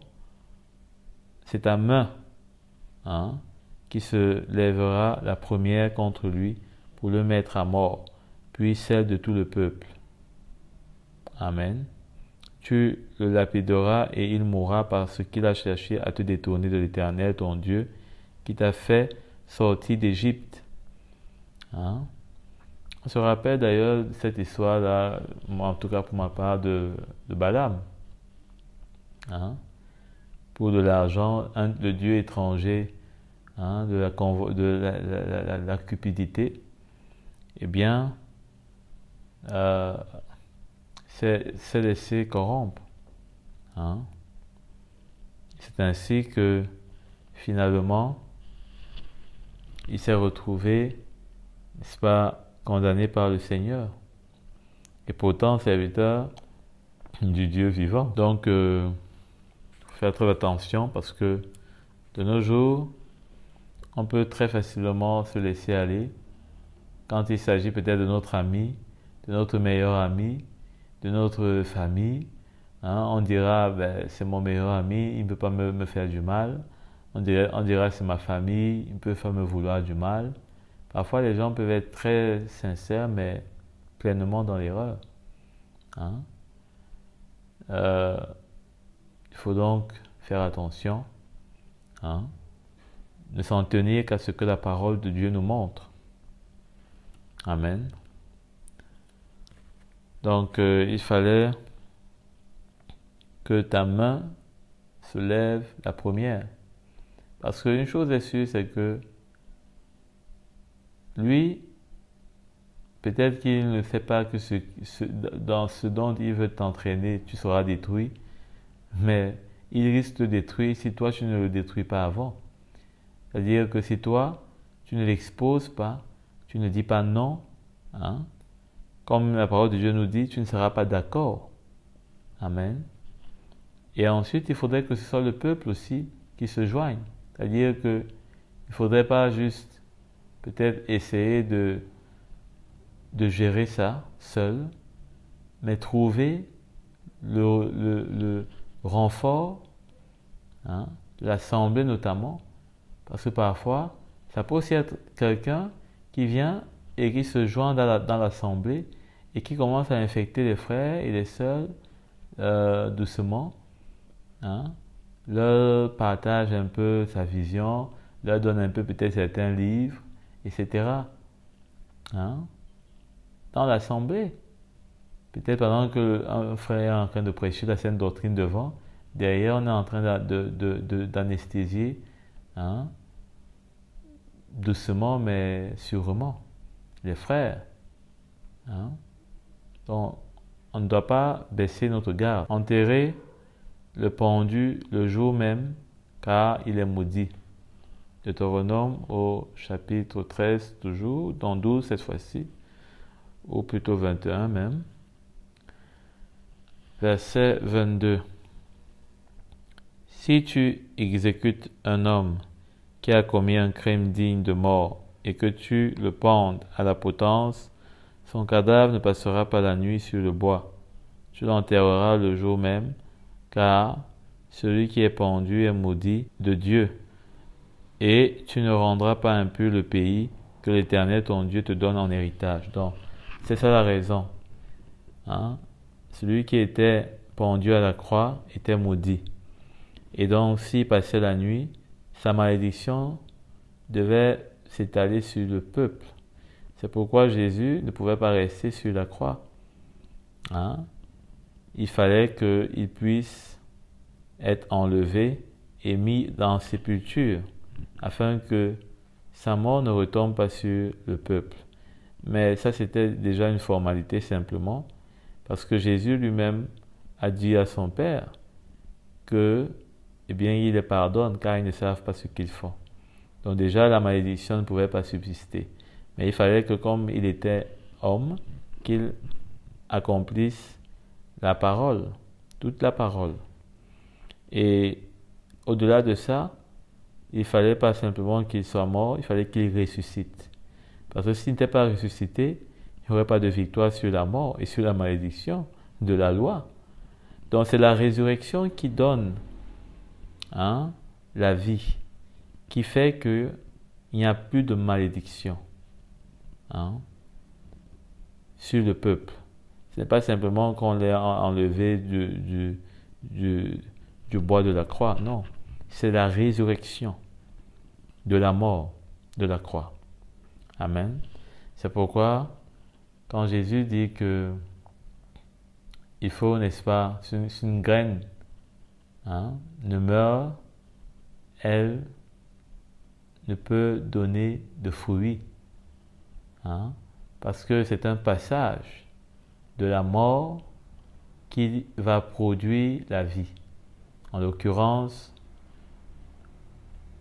C'est ta main qui se lèvera la première contre lui pour le mettre à mort, puis celle de tout le peuple. Amen. Tu le lapideras et il mourra parce qu'il a cherché à te détourner de l'Éternel, ton Dieu, qui t'a fait sortir d'Égypte. On se rappelle d'ailleurs cette histoire-là, en tout cas pour ma part, de Balaam. Pour de l'argent, le dieu étranger, de la cupidité, eh bien, s'est laissé corrompre. C'est ainsi que finalement, il s'est retrouvé, n'est-ce pas, condamné par le Seigneur. Et pourtant, serviteur du Dieu vivant. Donc, faire très attention parce que de nos jours, on peut très facilement se laisser aller quand il s'agit peut-être de notre ami, de notre meilleur ami, de notre famille. On dira, c'est mon meilleur ami, il ne peut pas me faire du mal. On dira, c'est ma famille, il ne peut pas me vouloir du mal. Parfois, les gens peuvent être très sincères, mais pleinement dans l'erreur. Il faut donc faire attention, ne s'en tenir qu'à ce que la parole de Dieu nous montre. Amen. Donc, il fallait que ta main se lève la première. Parce qu'une chose est sûre, c'est que lui, peut-être qu'il ne sait pas que dans ce dont il veut t'entraîner, tu seras détruit, mais il risque de te détruire si toi, tu ne le détruis pas avant. C'est-à-dire que si toi, tu ne l'exposes pas, tu ne dis pas non, comme la parole de Dieu nous dit, tu ne seras pas d'accord. Amen. Et ensuite, il faudrait que ce soit le peuple aussi qui se joigne. C'est-à-dire que il ne faudrait pas juste peut-être essayer de gérer ça seul, mais trouver le renfort, de l'assemblée notamment, parce que parfois, ça peut aussi être quelqu'un qui vient et qui se joint dans l'assemblée et qui commence à infecter les frères et les sœurs doucement, leur partage un peu sa vision, leur donne un peu peut-être certains livres, etc. Dans l'assemblée. Peut-être pendant qu'un frère est en train de prêcher la sainte doctrine devant, derrière on est en train d'anesthésier, doucement mais sûrement, les frères. Donc, on ne doit pas baisser notre garde. Enterrer le pendu le jour même, car il est maudit. Deutéronome au chapitre 13 toujours, dans 12 cette fois-ci, ou plutôt 21 même. Verset 22. Si tu exécutes un homme qui a commis un crime digne de mort et que tu le pendes à la potence, son cadavre ne passera pas la nuit sur le bois. Tu l'enterreras le jour même, car celui qui est pendu est maudit de Dieu, et tu ne rendras pas impur le pays que l'Éternel ton Dieu te donne en héritage. Donc, c'est ça la raison. Hein? Celui qui était pendu à la croix était maudit. Et donc, s'il passait la nuit, sa malédiction devait s'étaler sur le peuple. C'est pourquoi Jésus ne pouvait pas rester sur la croix. Hein? Il fallait qu'il puisse être enlevé et mis dans sépulture, afin que sa mort ne retombe pas sur le peuple. Mais ça, c'était déjà une formalité simplement, parce que Jésus lui-même a dit à son Père que, eh bien, il les pardonne car ils ne savent pas ce qu'ils font. Donc déjà, la malédiction ne pouvait pas subsister. Mais il fallait que, comme il était homme, qu'il accomplisse la parole, toute la parole. Et au-delà de ça, il ne fallait pas simplement qu'il soit mort, il fallait qu'il ressuscite. Parce que s'il n'était pas ressuscité, il n'y aurait pas de victoire sur la mort et sur la malédiction de la loi. Donc c'est la résurrection qui donne la vie, qui fait qu'il n'y a plus de malédiction sur le peuple. Ce n'est pas simplement qu'on l'ait enlevé du bois de la croix, non. C'est la résurrection de la mort de la croix. Amen. C'est pourquoi, quand Jésus dit que il faut, n'est-ce pas, si une graine ne meurt, elle ne peut donner de fruits. Parce que c'est un passage de la mort qui va produire la vie. En l'occurrence,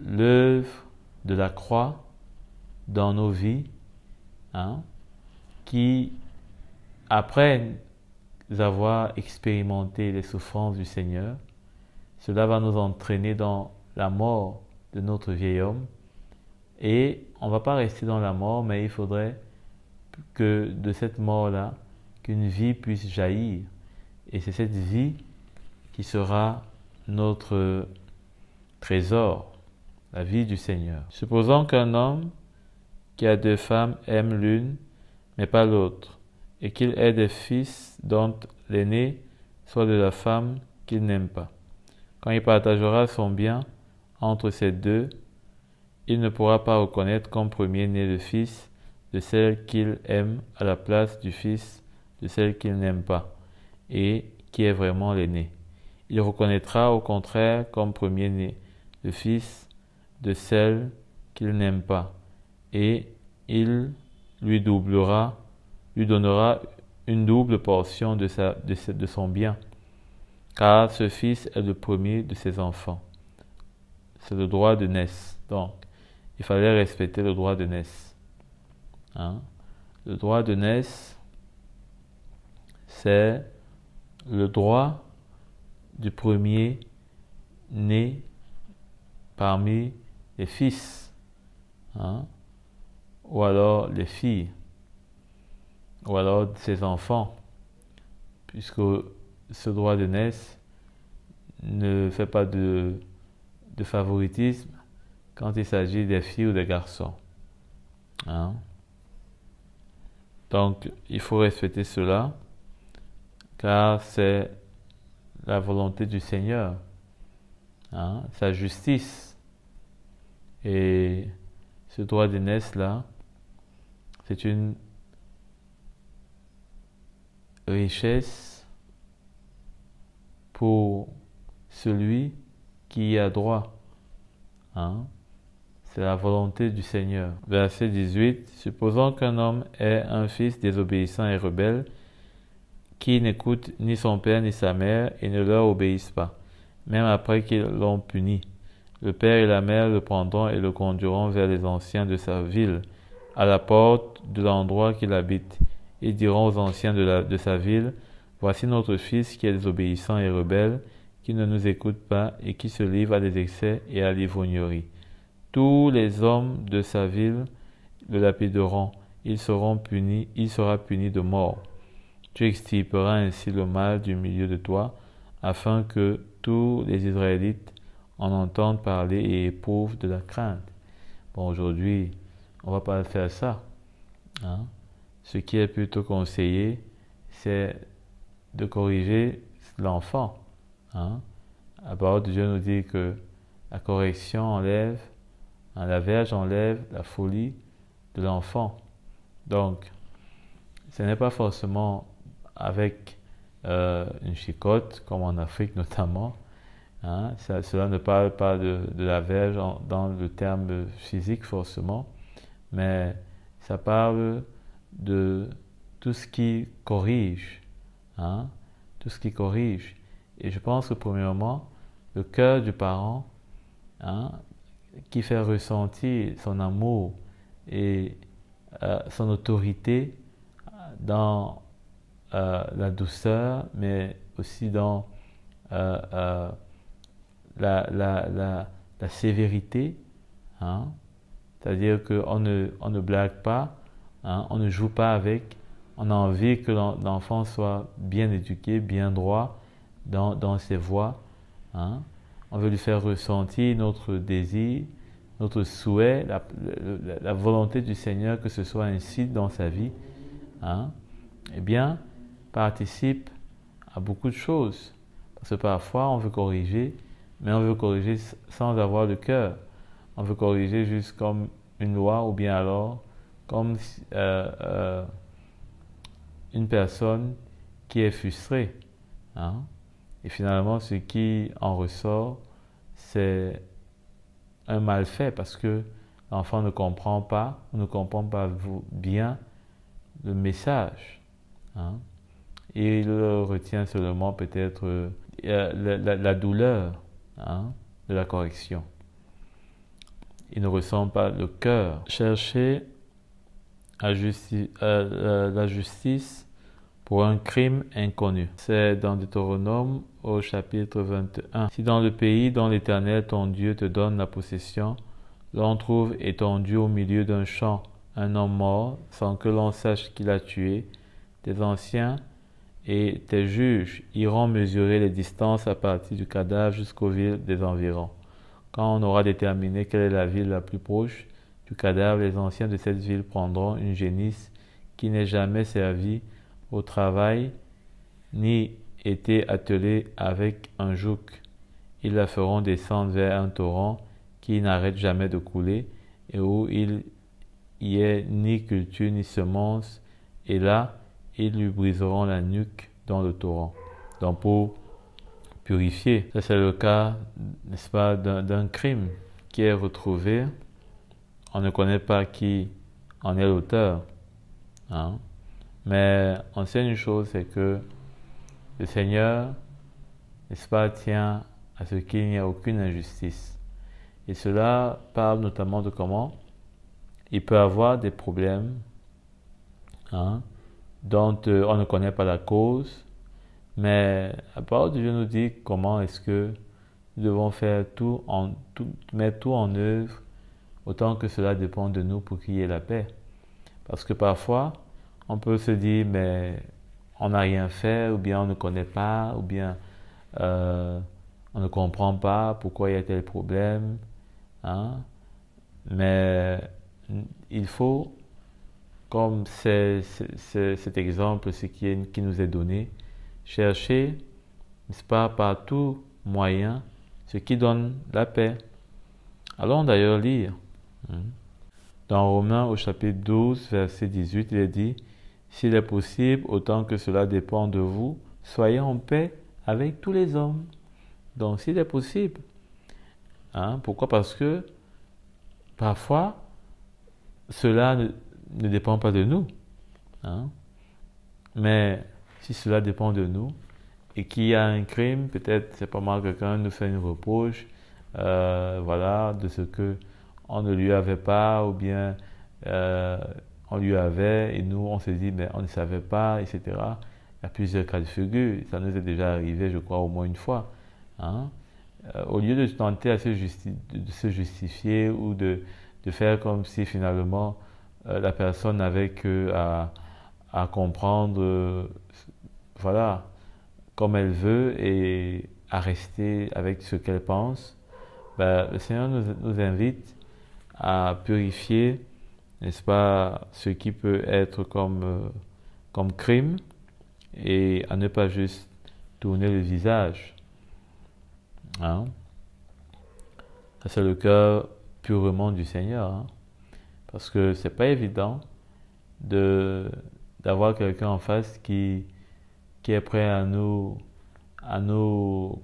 l'œuvre de la croix dans nos vies, qui, après avoir expérimenté les souffrances du Seigneur, cela va nous entraîner dans la mort de notre vieil homme. Et on ne va pas rester dans la mort, mais il faudrait que de cette mort-là, qu'une vie puisse jaillir. Et c'est cette vie qui sera notre trésor, la vie du Seigneur. Supposons qu'un homme qui a 2 femmes aime l'une, mais pas l'autre, et qu'il ait des fils dont l'aîné soit de la femme qu'il n'aime pas. Quand il partagera son bien entre ces deux, il ne pourra pas reconnaître comme premier-né le fils de celle qu'il aime à la place du fils de celle qu'il n'aime pas, et qui est vraiment l'aîné. Il reconnaîtra au contraire comme premier-né le fils de celle qu'il n'aime pas, et il lui donnera une double portion de son bien, car ce fils est le premier de ses enfants. C'est le droit de naissance. Donc, il fallait respecter le droit de naissance. Le droit de naissance, c'est le droit du premier né parmi les fils, ou alors les filles, ou alors ses enfants, puisque ce droit de naissance ne fait pas de favoritisme quand il s'agit des filles ou des garçons. Donc, il faut respecter cela, car c'est la volonté du Seigneur, sa justice. Et ce droit de naissance-là, c'est une richesse pour celui qui y a droit. C'est la volonté du Seigneur. Verset 18. Supposons qu'un homme ait un fils désobéissant et rebelle, qui n'écoute ni son père ni sa mère et ne leur obéissent pas, même après qu'ils l'ont puni. Le père et la mère le prendront et le conduiront vers les anciens de sa ville, à la porte de l'endroit qu'il habite. Ils diront aux anciens de sa ville, « Voici notre fils qui est désobéissant et rebelle, qui ne nous écoute pas et qui se livre à des excès et à l'ivrognerie. Tous les hommes de sa ville le lapideront, il sera puni de mort. Tu extirperas ainsi le mal du milieu de toi, afin que tous les Israélites en entendent parler et éprouvent de la crainte. Bon, aujourd'hui, on ne va pas faire ça. Hein. Ce qui est plutôt conseillé, c'est de corriger l'enfant. Hein. La parole de Dieu nous dit que la correction enlève, la verge enlève la folie de l'enfant. Donc, ce n'est pas forcément avec une chicotte, comme en Afrique notamment. Hein. Cela ne parle pas de la verge dans le terme physique forcément, mais ça parle de tout ce qui corrige. Hein. Tout ce qui corrige. Et je pense que premièrement, le cœur du parent, hein, qui fait ressentir son amour et son autorité dans la douceur, mais aussi dans la sévérité. Hein. C'est-à-dire qu'on ne blague pas, hein, on ne joue pas avec, on a envie que l'enfant soit bien éduqué, bien droit dans ses voies. Hein. On veut lui faire ressentir notre désir, notre souhait, la volonté du Seigneur que ce soit ainsi dans sa vie. Hein. Eh bien, participe à beaucoup de choses. Parce que parfois, on veut corriger, mais on veut corriger sans avoir le cœur. On veut corriger juste comme une loi ou bien alors comme une personne qui est frustrée. Hein. Et finalement, ce qui en ressort, c'est un mal fait parce que l'enfant ne comprend pas bien le message. Hein. Et il retient seulement peut-être la douleur, hein, de la correction. Il ne ressent pas le cœur. Chercher la justice pour un crime inconnu. C'est dans Deutéronome au chapitre 21. Si dans le pays dont l'Éternel ton Dieu te donne la possession, l'on trouve étendu au milieu d'un champ un homme mort sans que l'on sache qui l'a tué, tes anciens et tes juges iront mesurer les distances à partir du cadavre jusqu'aux villes des environs. Quand on aura déterminé quelle est la ville la plus proche du cadavre, les anciens de cette ville prendront une génisse qui n'ait jamais servi au travail ni été attelée avec un joug. Ils la feront descendre vers un torrent qui n'arrête jamais de couler et où il y ait ni culture ni semence, et là, ils lui briseront la nuque dans le torrent. Donc pour purifier, ça c'est le cas, n'est-ce pas, d'un crime qui est retrouvé. On ne connaît pas qui en est l'auteur. Hein? Mais on sait une chose, c'est que le Seigneur, n'est-ce pas, tient à ce qu'il n'y ait aucune injustice. Et cela parle notamment de comment il peut avoir des problèmes, hein, dont on ne connaît pas la cause, mais la parole de Dieu nous dit comment est-ce que nous devons faire mettre tout en œuvre autant que cela dépend de nous pour qu'il y ait la paix. Parce que parfois, on peut se dire, mais on n'a rien fait, ou bien on ne connaît pas, ou bien on ne comprend pas pourquoi il y a tel problème. Hein? Mais il faut, comme c'est cet exemple, qui nous est donné, chercher, n'est-ce pas, par tout moyen, ce qui donne la paix. Allons d'ailleurs lire. Dans Romains au chapitre 12, verset 18, il est dit, « S'il est possible, autant que cela dépend de vous, soyez en paix avec tous les hommes. » Donc, s'il est possible. Hein, pourquoi? Parce que parfois, cela ne dépend pas de nous. Hein. Mais si cela dépend de nous et qu'il y a un crime, peut-être, c'est pas mal, quelqu'un nous fait une reproche, voilà, de ce que on ne lui avait pas, ou bien on lui avait, et nous, on se dit, mais on ne savait pas, etc. Il y a plusieurs cas de figure. Ça nous est déjà arrivé, je crois, au moins une fois. Hein. Au lieu de tenter de se justifier ou de faire comme si finalement la personne n'avait que à comprendre, voilà, comme elle veut, et à rester avec ce qu'elle pense, ben, le Seigneur nous invite à purifier, n'est-ce pas, ce qui peut être comme crime et à ne pas juste tourner le visage. Hein? Ça, c'est le cœur purement du Seigneur. Hein? Parce que c'est pas évident d'avoir quelqu'un en face qui est prêt à nous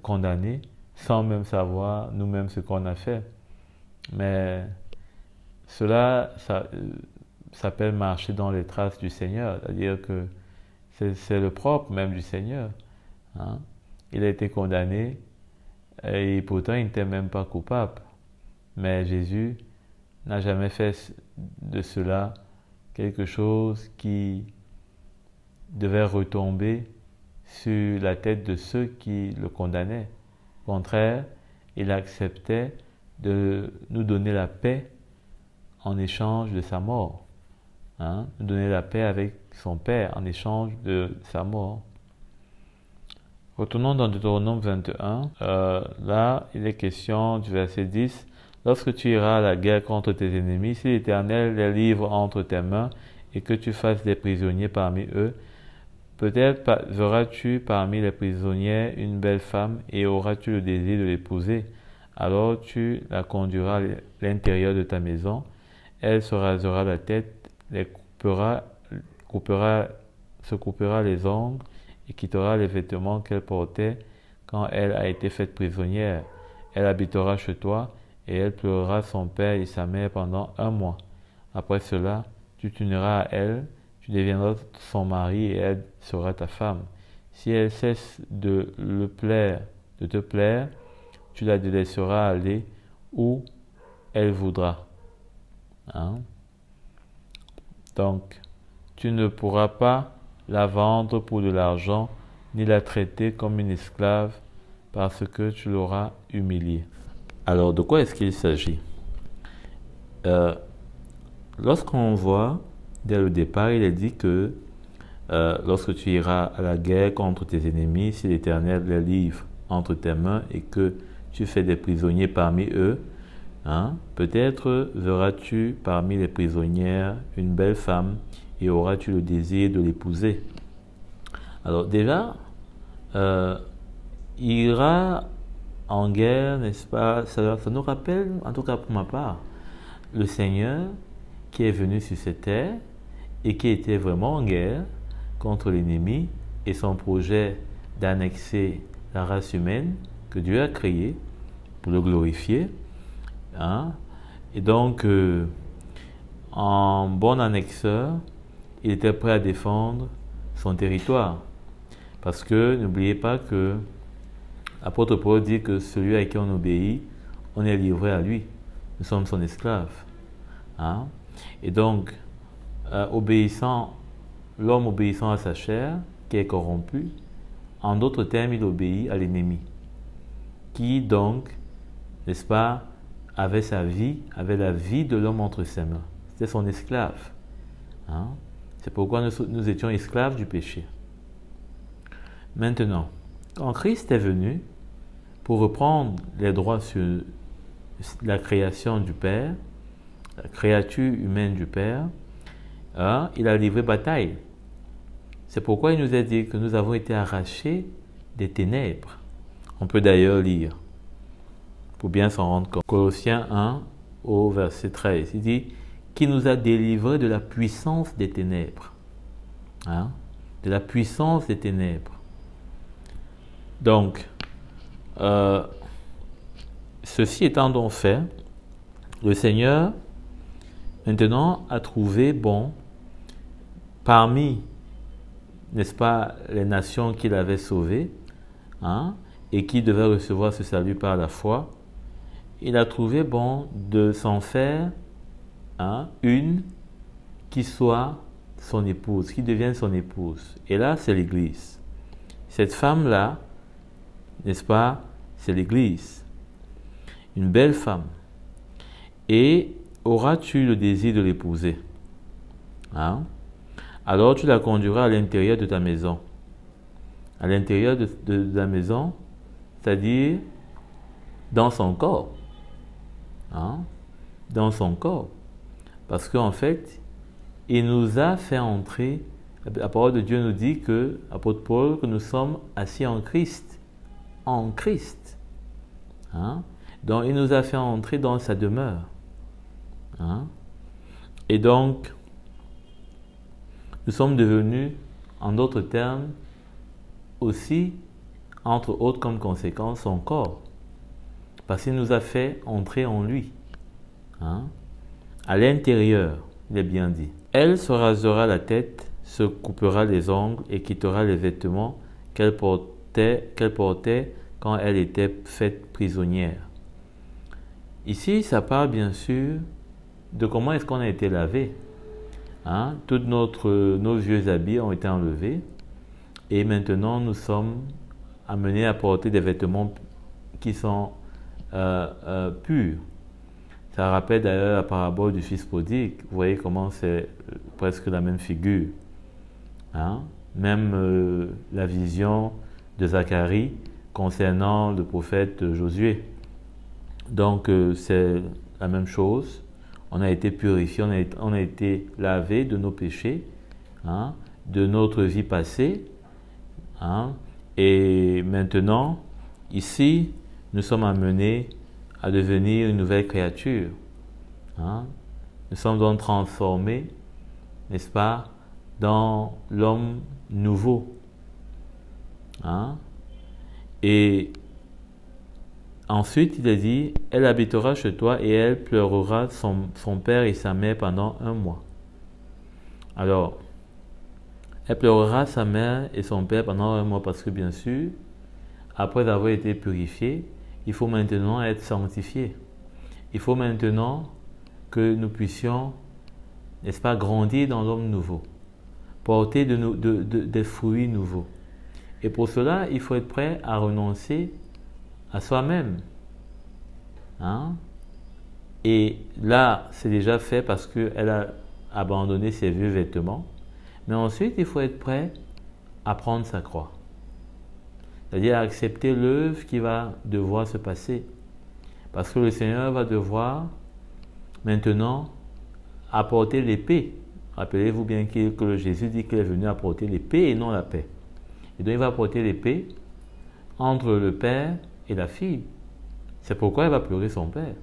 condamner sans même savoir nous-mêmes ce qu'on a fait. Mais cela, ça s'appelle marcher dans les traces du Seigneur, c'est-à-dire que c'est le propre même du Seigneur. Hein? Il a été condamné et pourtant il n'était même pas coupable. Mais Jésus n'a jamais fait de cela quelque chose qui devait retomber sur la tête de ceux qui le condamnaient. Au contraire, il acceptait de nous donner la paix en échange de sa mort. Hein? Nous donner la paix avec son Père en échange de sa mort. Retournons dans Deutéronome 21. Là, il est question du verset 10. Lorsque tu iras à la guerre contre tes ennemis, si l'Éternel les livre entre tes mains et que tu fasses des prisonniers parmi eux, peut-être verras-tu parmi les prisonnières une belle femme et auras-tu le désir de l'épouser. Alors tu la conduiras à l'intérieur de ta maison. Elle se rasera la tête, se coupera les ongles et quittera les vêtements qu'elle portait quand elle a été faite prisonnière. Elle habitera chez toi et elle pleurera son père et sa mère pendant 1 mois. Après cela, tu t'uniras à elle, tu deviendras son mari et elle sera ta femme. Si elle cesse de te plaire, tu la laisseras aller où elle voudra. Hein? Donc, tu ne pourras pas la vendre pour de l'argent, ni la traiter comme une esclave, parce que tu l'auras humiliée. Alors, de quoi est-ce qu'il s'agit? Lorsqu'on voit, dès le départ, il est dit que lorsque tu iras à la guerre contre tes ennemis, si l'Éternel les livre entre tes mains et que tu fais des prisonniers parmi eux, hein, peut-être verras-tu parmi les prisonnières une belle femme et auras-tu le désir de l'épouser. Alors déjà, il ira en guerre, n'est-ce pas? Ça nous rappelle, en tout cas pour ma part, le Seigneur qui est venu sur cette terre et qui était vraiment en guerre contre l'ennemi et son projet d'annexer la race humaine que Dieu a créée pour le glorifier. Hein? Et donc, en bon annexeur, il était prêt à défendre son territoire. Parce que n'oubliez pas que l'apôtre Paul dit que celui à qui on obéit, on est livré à lui. Nous sommes son esclave. Hein? Et donc, l'homme obéissant à sa chair, qui est corrompue, en d'autres termes, il obéit à l'ennemi, qui donc, n'est-ce pas, avait la vie de l'homme entre ses mains. C'était son esclave. Hein? C'est pourquoi nous étions esclaves du péché. Maintenant, quand Christ est venu pour reprendre les droits sur la création du Père, la créature humaine du Père, hein, il a livré bataille. C'est pourquoi il nous a dit que nous avons été arrachés des ténèbres. On peut d'ailleurs lire, pour bien s'en rendre compte. Colossiens 1 au verset 13, il dit qu'il nous a délivrés de la puissance des ténèbres. Hein, de la puissance des ténèbres. Donc, ceci étant donc fait, le Seigneur maintenant a trouvé bon parmi, n'est-ce pas, les nations qu'il avait sauvées, hein, et qui devaient recevoir ce salut par la foi, il a trouvé bon de s'en faire, hein, une qui soit son épouse, qui devienne son épouse. Et là, c'est l'Église. Cette femme-là, n'est-ce pas, c'est l'Église. Une belle femme. Et auras-tu le désir de l'épouser? Hein? Alors tu la conduiras à l'intérieur de ta maison. À l'intérieur de la maison, c'est-à-dire dans son corps. Hein? Dans son corps. Parce qu'en fait, il nous a fait entrer, la parole de Dieu nous dit que, apôtre Paul, que nous sommes assis en Christ. En Christ. Hein? Donc, il nous a fait entrer dans sa demeure. Hein? Et donc, nous sommes devenus, en d'autres termes, aussi, entre autres comme conséquence, son corps. Parce qu'il nous a fait entrer en lui. Hein? À l'intérieur, il est bien dit. Elle se rasera la tête, se coupera les ongles et quittera les vêtements qu'elle portait quand elle était faite prisonnière. Ici, ça parle bien sûr de comment est-ce qu'on a été lavé. Hein? Tous nos vieux habits ont été enlevés et maintenant nous sommes amenés à porter des vêtements qui sont purs. Ça rappelle d'ailleurs la parabole du fils prodigue. Vous voyez comment c'est presque la même figure. Hein? Même la vision de Zacharie concernant le prophète Josué. Donc c'est la même chose. On a été purifié, on a été lavé de nos péchés, hein, de notre vie passée. Hein, et maintenant, ici, nous sommes amenés à devenir une nouvelle créature. Hein. Nous sommes donc transformés, n'est-ce pas, dans l'homme nouveau. Hein. Et ensuite, il a dit, elle habitera chez toi et elle pleurera son père et sa mère pendant 1 mois. Alors, elle pleurera sa mère et son père pendant 1 mois parce que bien sûr, après avoir été purifié, il faut maintenant être sanctifié. Il faut maintenant que nous puissions, n'est-ce pas, grandir dans l'homme nouveau, porter des fruits nouveaux. Et pour cela, il faut être prêt à renoncer à soi-même. Hein? Et là, c'est déjà fait parce qu'elle a abandonné ses vieux vêtements. Mais ensuite, il faut être prêt à prendre sa croix. C'est-à-dire à accepter l'œuvre qui va devoir se passer. Parce que le Seigneur va devoir maintenant apporter l'épée. Rappelez-vous bien que Jésus dit qu'il est venu apporter l'épée et non la paix. Et donc il va apporter l'épée entre le père et la fille. C'est pourquoi elle va pleurer son père.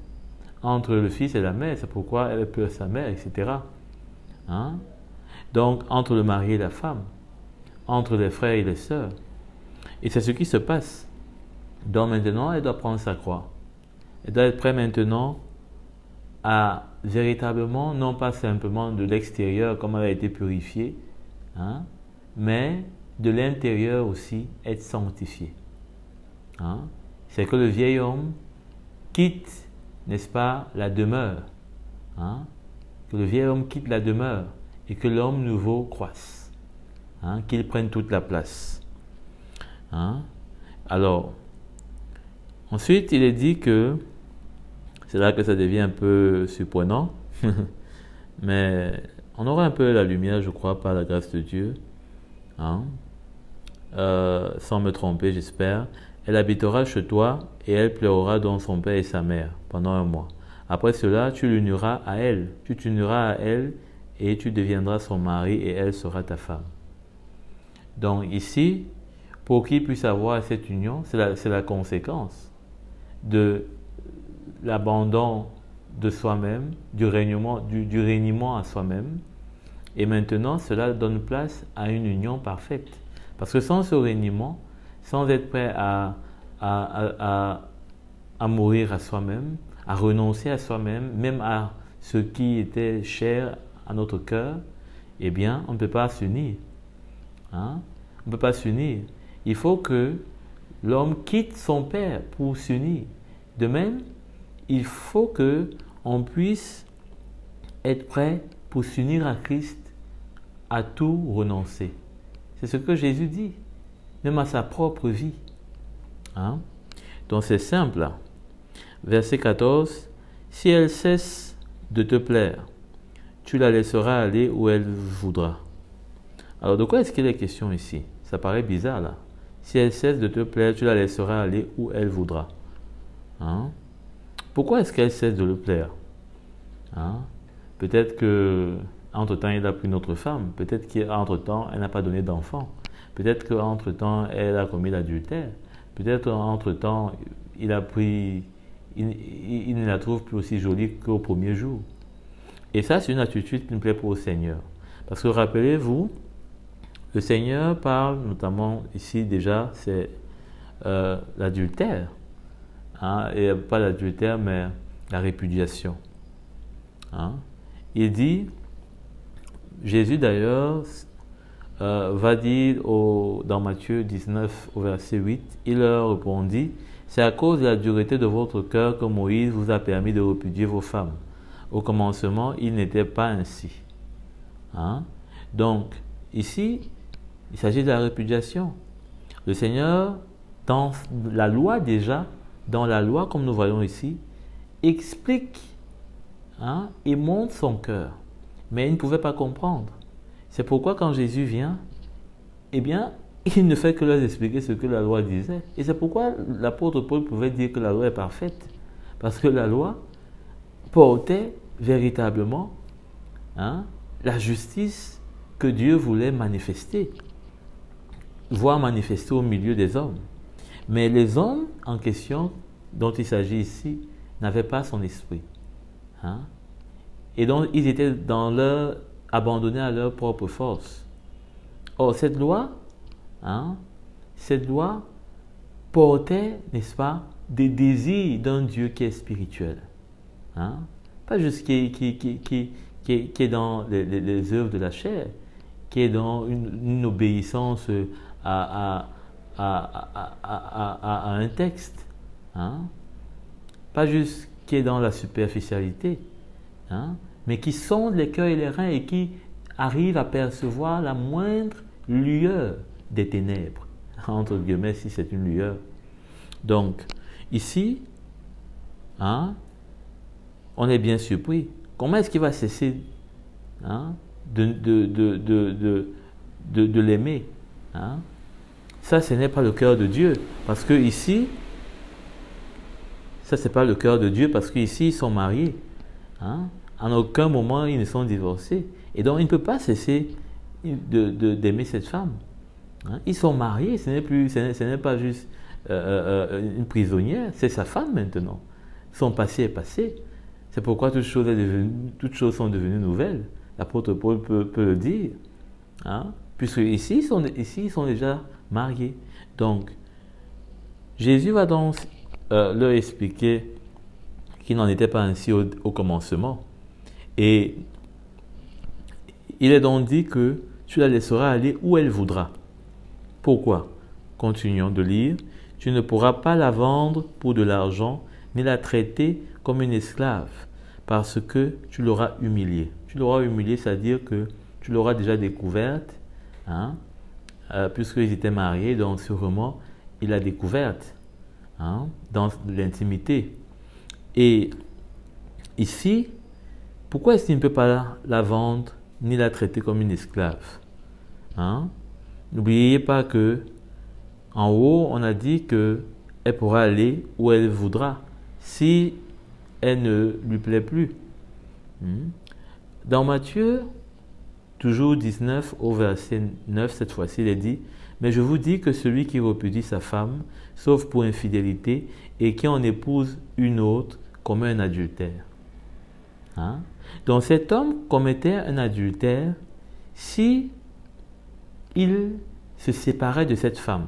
Entre le fils et la mère, c'est pourquoi elle pleure sa mère, etc. Hein? Donc, entre le mari et la femme, entre les frères et les sœurs. Et c'est ce qui se passe. Donc maintenant, elle doit prendre sa croix. Elle doit être prête maintenant à véritablement, non pas simplement de l'extérieur comme elle a été purifiée, hein, mais de l'intérieur aussi être sanctifiée. Hein? C'est que le vieil homme quitte, n'est-ce pas, la demeure. Hein? Que le vieil homme quitte la demeure et que l'homme nouveau croisse. Hein? Qu'il prenne toute la place. Hein? Alors, ensuite, il est dit que, c'est là que ça devient un peu surprenant, mais on aura un peu la lumière, je crois, par la grâce de Dieu. Hein? Sans me tromper, j'espère. Elle habitera chez toi et elle pleurera dans son père et sa mère pendant 1 mois. Après cela, tu l'uniras à elle. Tu t'uniras à elle et tu deviendras son mari et elle sera ta femme. Donc ici, pour qu'il puisse avoir cette union, c'est la conséquence de l'abandon de soi-même, du reniement à soi-même. Et maintenant, cela donne place à une union parfaite. Parce que sans ce reniement, sans être prêt à mourir à soi-même, à renoncer à soi-même, même à ce qui était cher à notre cœur, eh bien, on ne peut pas s'unir. Hein? On ne peut pas s'unir. Il faut que l'homme quitte son père pour s'unir. De même, il faut que on puisse être prêt pour s'unir à Christ, à tout renoncer. C'est ce que Jésus dit, même à sa propre vie. Hein? Donc c'est simple là. Verset 14. Si elle cesse de te plaire, tu la laisseras aller où elle voudra. Alors de quoi est-ce qu'il est question ici? Ça paraît bizarre là. Si elle cesse de te plaire, tu la laisseras aller où elle voudra. Hein? Pourquoi est-ce qu'elle cesse de le plaire? Hein? Peut-être que entre-temps, il a pris une autre femme. Peut-être qu'entre-temps, elle n'a pas donné d'enfant. Peut-être qu'entre-temps, elle a commis l'adultère. Peut-être qu'entre-temps, il ne la trouve plus aussi jolie qu'au premier jour. Et ça, c'est une attitude qui ne plaît pas au Seigneur. Parce que rappelez-vous, le Seigneur parle notamment ici déjà, c'est l'adultère. Hein, et pas l'adultère, mais la répudiation. Hein. Il dit, Jésus d'ailleurs va dire dans Matthieu 19 au verset 8, il leur répondit, c'est à cause de la dureté de votre cœur que Moïse vous a permis de répudier vos femmes. Au commencement, il n'était pas ainsi. Hein? Donc, ici, il s'agit de la répudiation. Le Seigneur, dans la loi déjà, dans la loi comme nous voyons ici, explique et montre son cœur. Mais il ne pouvait pas comprendre. C'est pourquoi quand Jésus vient, eh bien, il ne fait que leur expliquer ce que la loi disait. Et c'est pourquoi l'apôtre Paul pouvait dire que la loi est parfaite. Parce que la loi portait véritablement la justice que Dieu voulait manifester, voire manifester au milieu des hommes. Mais les hommes en question dont il s'agit ici n'avaient pas son esprit. Et donc ils étaient abandonnés à leur propre force. Or, cette loi portait, n'est-ce pas, des désirs d'un Dieu qui est spirituel. Pas juste qui est dans les œuvres de la chair, qui est dans une obéissance à un texte. Pas juste qui est dans la superficialité, mais qui sonde les cœurs et les reins et qui arrive à percevoir la moindre lueur des ténèbres, entre guillemets, si c'est une lueur. Donc, ici, on est bien surpris. Comment est-ce qu'il va cesser de l'aimer? Ça, ce n'est pas le cœur de Dieu. Parce que ici, ça, ce n'est pas le cœur de Dieu, parce qu'ici, ils sont mariés. En aucun moment, ils ne sont divorcés. Et donc, il ne peut pas cesser d'aimer cette femme. Ils sont mariés, ce n'est pas juste une prisonnière, c'est sa femme maintenant. Son passé est passé. C'est pourquoi toutes choses sont devenues nouvelles. L'apôtre Paul peut le dire. Puisque ici, ils sont déjà mariés. Donc, Jésus va donc leur expliquer qu'il n'en était pas ainsi au commencement. Et il est donc dit que tu la laisseras aller où elle voudra. Pourquoi? Continuons de lire. Tu ne pourras pas la vendre pour de l'argent, ni la traiter comme une esclave, parce que tu l'auras humiliée. Tu l'auras humiliée, c'est-à-dire que tu l'auras déjà découverte, puisqu'ils étaient mariés, donc sûrement, il l'a découverte dans l'intimité. Et ici, pourquoi est-ce qu'il ne peut pas la vendre ni la traiter comme une esclave? N'oubliez pas que en haut, on a dit qu'elle pourra aller où elle voudra, si elle ne lui plaît plus. Dans Matthieu, toujours 19 au verset 9, cette fois-ci, il est dit, « Mais je vous dis que celui qui répudie sa femme, sauf pour infidélité, et qui en épouse une autre, commet un adultère. » Donc cet homme commettait un adultère si il se séparait de cette femme.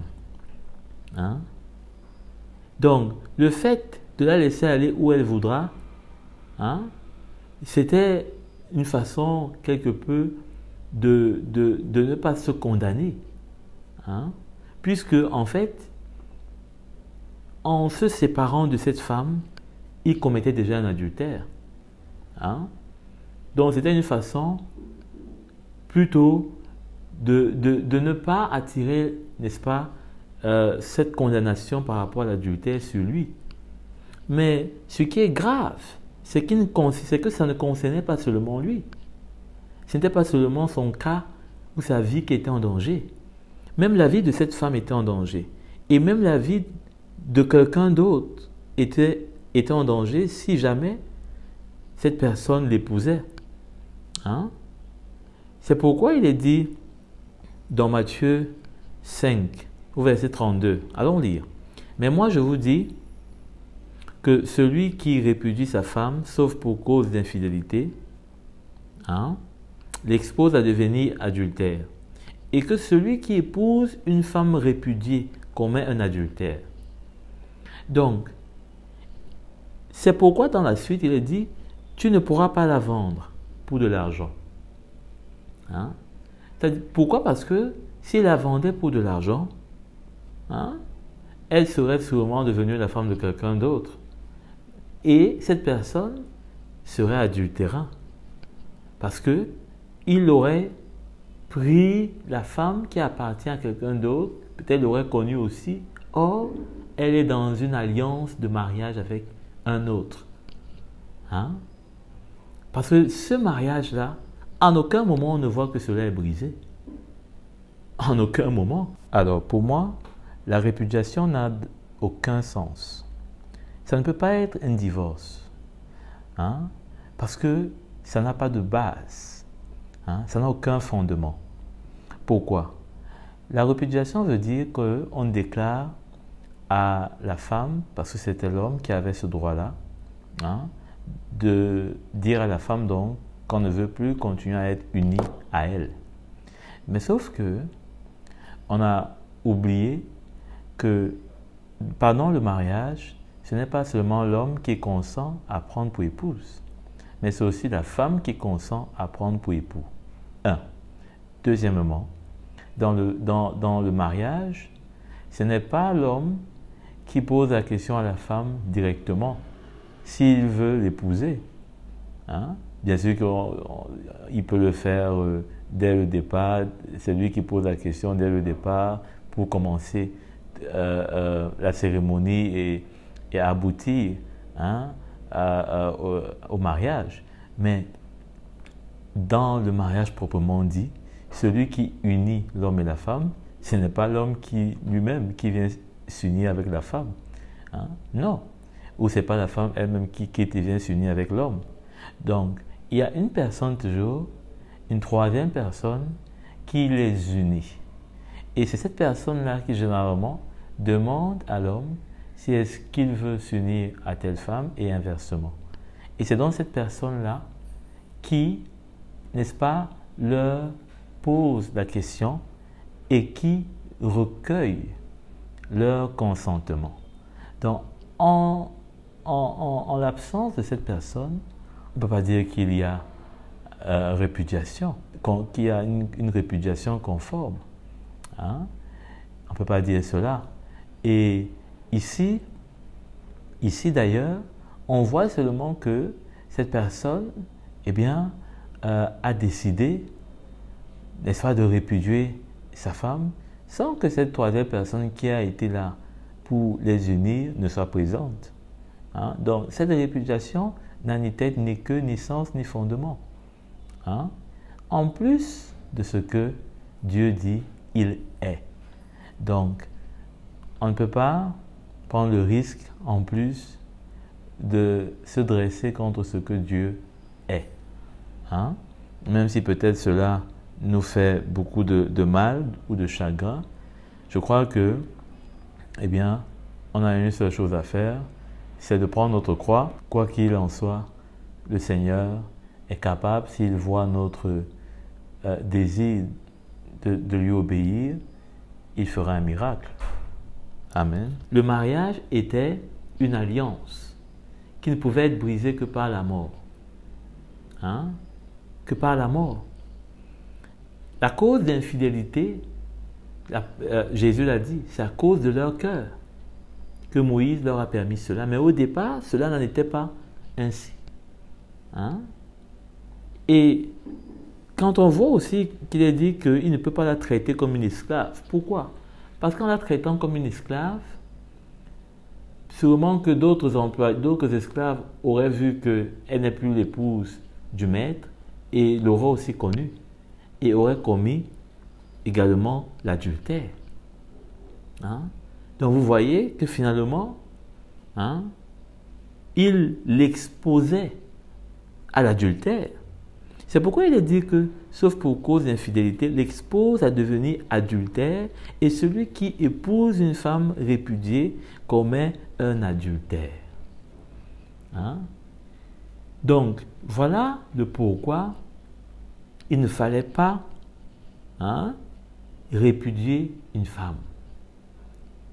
Donc le fait de la laisser aller où elle voudra, c'était une façon quelque peu de ne pas se condamner. Puisque en fait, en se séparant de cette femme, il commettait déjà un adultère. Donc c'était une façon plutôt de ne pas attirer, n'est-ce pas, cette condamnation par rapport à l'adultère sur lui. Mais ce qui est grave, c'est que ça ne concernait pas seulement lui. Ce n'était pas seulement son cas ou sa vie qui était en danger. Même la vie de cette femme était en danger. Et même la vie de quelqu'un d'autre était en danger si jamais cette personne l'épousait. Hein? C'est pourquoi il est dit dans Matthieu 5, au verset 32. Allons lire. Mais moi je vous dis que celui qui répudie sa femme, sauf pour cause d'infidélité, l'expose à devenir adultère. Et que celui qui épouse une femme répudiée commet un adultère. Donc, c'est pourquoi dans la suite, il est dit, tu ne pourras pas la vendre pour de l'argent. Pourquoi? Parce que s'il la vendait pour de l'argent, elle serait sûrement devenue la femme de quelqu'un d'autre. Et cette personne serait adultérant. Parce que il aurait pris la femme qui appartient à quelqu'un d'autre, peut-être l'aurait connue aussi. Or, elle est dans une alliance de mariage avec un autre. Parce que ce mariage-là, en aucun moment on ne voit que cela est brisé. En aucun moment. Alors pour moi, la répudiation n'a aucun sens. Ça ne peut pas être un divorce. Parce que ça n'a pas de base. Ça n'a aucun fondement. Pourquoi? La répudiation veut dire qu'on déclare à la femme, parce que c'était l'homme qui avait ce droit-là, de dire à la femme donc qu'on ne veut plus continuer à être uni à elle. Mais sauf que on a oublié que pendant le mariage, ce n'est pas seulement l'homme qui consent à prendre pour épouse, mais c'est aussi la femme qui consent à prendre pour époux. Deuxièmement, dans le mariage, ce n'est pas l'homme qui pose la question à la femme directement s'il veut l'épouser. Bien sûr qu'il peut le faire dès le départ, c'est lui qui pose la question dès le départ pour commencer la cérémonie et aboutir au mariage. Mais dans le mariage proprement dit, celui qui unit l'homme et la femme, ce n'est pas l'homme qui lui-même qui vient s'unir avec la femme. Non. Ou ce n'est pas la femme elle-même qui vient s'unir avec l'homme. Donc, il y a une personne toujours, une troisième personne qui les unit. Et c'est cette personne-là qui généralement demande à l'homme si est-ce qu'il veut s'unir à telle femme et inversement. Et c'est donc cette personne-là qui, n'est-ce pas, leur pose la question et qui recueille leur consentement. Donc, en l'absence de cette personne, on ne peut pas dire qu'il y a répudiation, qu'il y a une répudiation conforme. On ne peut pas dire cela. Et ici d'ailleurs, on voit seulement que cette personne, a décidé, n'est-ce pas, de répudier sa femme sans que cette troisième personne qui a été là pour les unir ne soit présente. Donc, cette répudiation n'a ni tête, ni queue, ni sens, ni fondement. En plus de ce que Dieu dit, il est. Donc, on ne peut pas prendre le risque, en plus, de se dresser contre ce que Dieu est. Même si peut-être cela nous fait beaucoup de mal ou de chagrin, je crois que, on a une seule chose à faire, c'est de prendre notre croix. Quoi qu'il en soit, le Seigneur est capable, s'il voit notre désir de lui obéir, il fera un miracle. Amen. Le mariage était une alliance qui ne pouvait être brisée que par la mort. Que par la mort. La cause d'infidélité, Jésus l'a dit, c'est à cause de leur cœur que Moïse leur a permis cela. Mais au départ, cela n'en était pas ainsi. Et quand on voit aussi qu'il est dit qu'il ne peut pas la traiter comme une esclave. Pourquoi? Parce qu'en la traitant comme une esclave, sûrement que d'autres esclaves auraient vu qu'elle n'est plus l'épouse du maître et l'auraient aussi connue et auraient commis également l'adultère. Hein? Donc vous voyez que finalement, hein, il l'exposait à l'adultère. C'est pourquoi il est dit que, sauf pour cause d'infidélité, l'expose à devenir adultère, et celui qui épouse une femme répudiée commet un adultère. Hein? Donc, voilà le pourquoi il ne fallait pas, hein, répudier une femme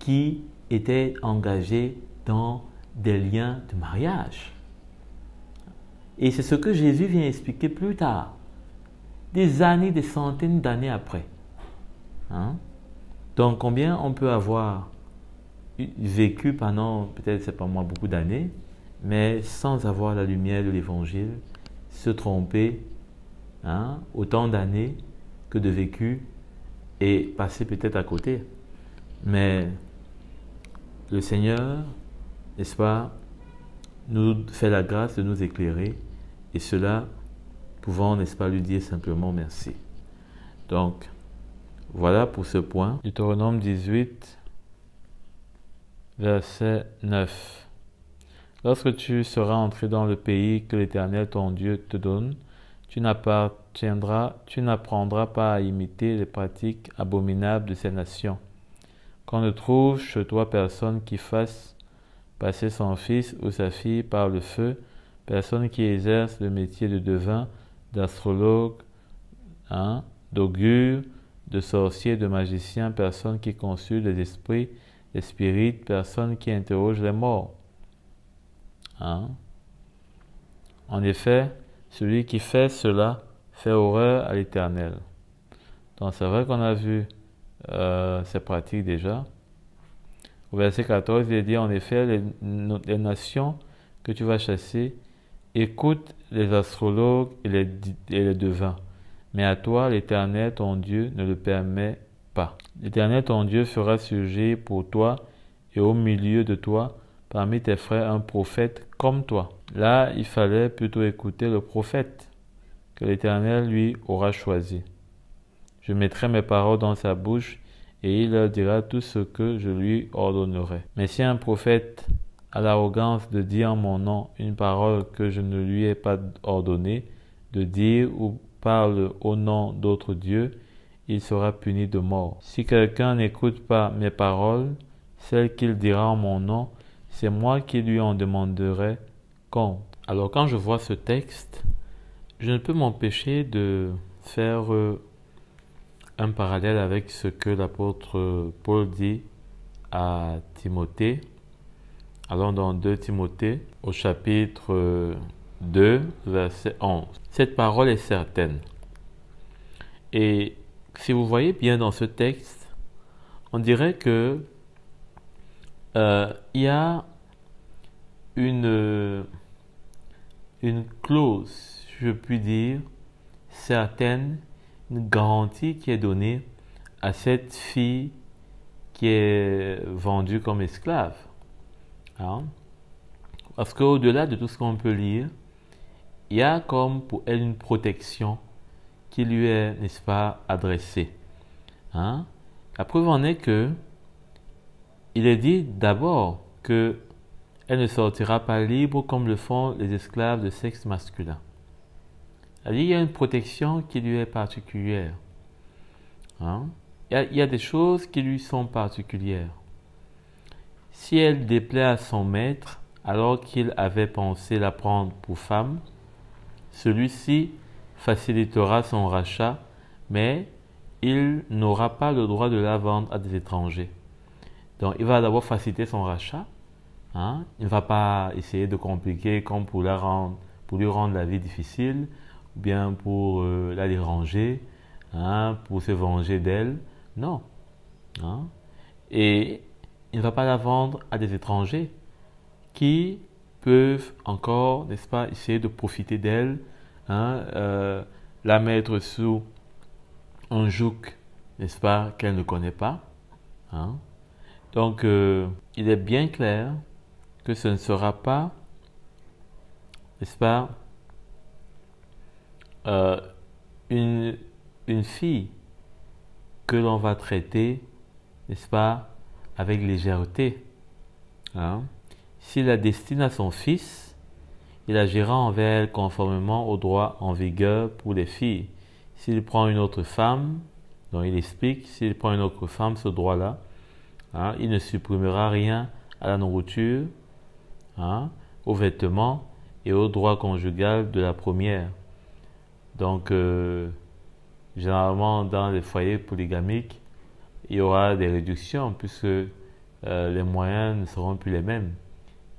qui était engagée dans des liens de mariage. Et c'est ce que Jésus vient expliquer plus tard, des années, des centaines d'années après. Hein? Donc, combien on peut avoir vécu pendant, peut-être, c'est pas moi, beaucoup d'années, mais sans avoir la lumière de l'Évangile, se tromper, hein, autant d'années que de vécu et passer peut-être à côté. Mais le Seigneur, n'est-ce pas, nous fait la grâce de nous éclairer, et cela, pouvant, n'est-ce pas, lui dire simplement merci. Donc, voilà pour ce point. Deutéronome 18, verset 9. Lorsque tu seras entré dans le pays que l'Éternel ton Dieu te donne, tu n'apprendras pas à imiter les pratiques abominables de ces nations. Qu'on ne trouve chez toi personne qui fasse passer son fils ou sa fille par le feu, personne qui exerce le métier de devin, d'astrologue, hein, d'augure, de sorcier, de magicien, personne qui consulte les esprits, les spirites, personne qui interroge les morts. Hein? En effet, celui qui fait cela fait horreur à l'Éternel. Donc c'est vrai qu'on a vu ces pratiques déjà. Au verset 14, il est dit en effet, les nations que tu vas chasser écoutent les astrologues et les devins. Mais à toi, l'Éternel, ton Dieu, ne le permet pas. L'Éternel, ton Dieu, fera surgir pour toi et au milieu de toi, parmi tes frères, un prophète comme toi. Là, il fallait plutôt écouter le prophète que l'Éternel lui aura choisi. Je mettrai mes paroles dans sa bouche et il leur dira tout ce que je lui ordonnerai. Mais si un prophète a l'arrogance de dire en mon nom une parole que je ne lui ai pas ordonnée de dire ou parle au nom d'autres dieux, il sera puni de mort. Si quelqu'un n'écoute pas mes paroles, celles qu'il dira en mon nom, c'est moi qui lui en demanderai compte. Alors quand je vois ce texte, je ne peux m'empêcher de faire un parallèle avec ce que l'apôtre Paul dit à Timothée. Allons dans 2 Timothée au chapitre 2, verset 11. Cette parole est certaine. Et si vous voyez bien dans ce texte, on dirait que il y a une clause, si je puis dire, certaine, une garantie qui est donnée à cette fille qui est vendue comme esclave. Hein? Parce qu'au-delà de tout ce qu'on peut lire, il y a comme pour elle une protection qui lui est, n'est-ce pas, adressée. Hein? La preuve en est que il est dit d'abord que elle ne sortira pas libre comme le font les esclaves de sexe masculin. Il y a une protection qui lui est particulière. Hein? Il y a des choses qui lui sont particulières. Si elle déplaît à son maître, alors qu'il avait pensé la prendre pour femme, celui-ci facilitera son rachat, mais il n'aura pas le droit de la vendre à des étrangers. Donc, il va d'abord faciliter son rachat. Hein? Il ne va pas essayer de compliquer comme pour lui rendre la vie difficile, ou bien pour la déranger, hein, pour se venger d'elle. Non. Hein? Et il ne va pas la vendre à des étrangers qui peuvent encore, n'est-ce pas, essayer de profiter d'elle, hein, la mettre sous un joug, n'est-ce pas, qu'elle ne connaît pas. Hein? Donc, il est bien clair que ce ne sera pas, n'est-ce pas, une fille que l'on va traiter, n'est-ce pas, avec légèreté. Hein? S'il la destine à son fils, il agira envers elle conformément au droit en vigueur pour les filles. S'il prend une autre femme, donc il explique, s'il prend une autre femme, ce droit-là, hein, il ne supprimera rien à la nourriture, hein, aux vêtements et au droit conjugal de la première. Donc, généralement, dans les foyers polygamiques, il y aura des réductions puisque les moyens ne seront plus les mêmes.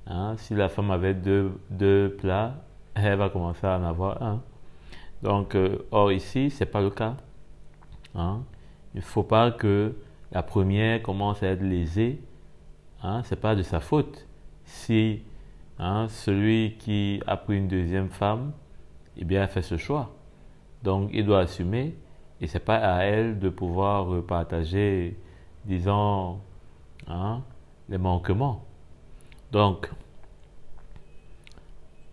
Hein? Si la femme avait deux plats, elle va commencer à en avoir un. Donc, or ici, ce n'est pas le cas. Hein? Il ne faut pas que la première commence à être lésée. Hein? Ce n'est pas de sa faute. Si celui qui a pris une deuxième femme, eh bien, a fait ce choix. Donc, il doit assumer. Et ce n'est pas à elle de pouvoir partager, disons, les manquements. Donc,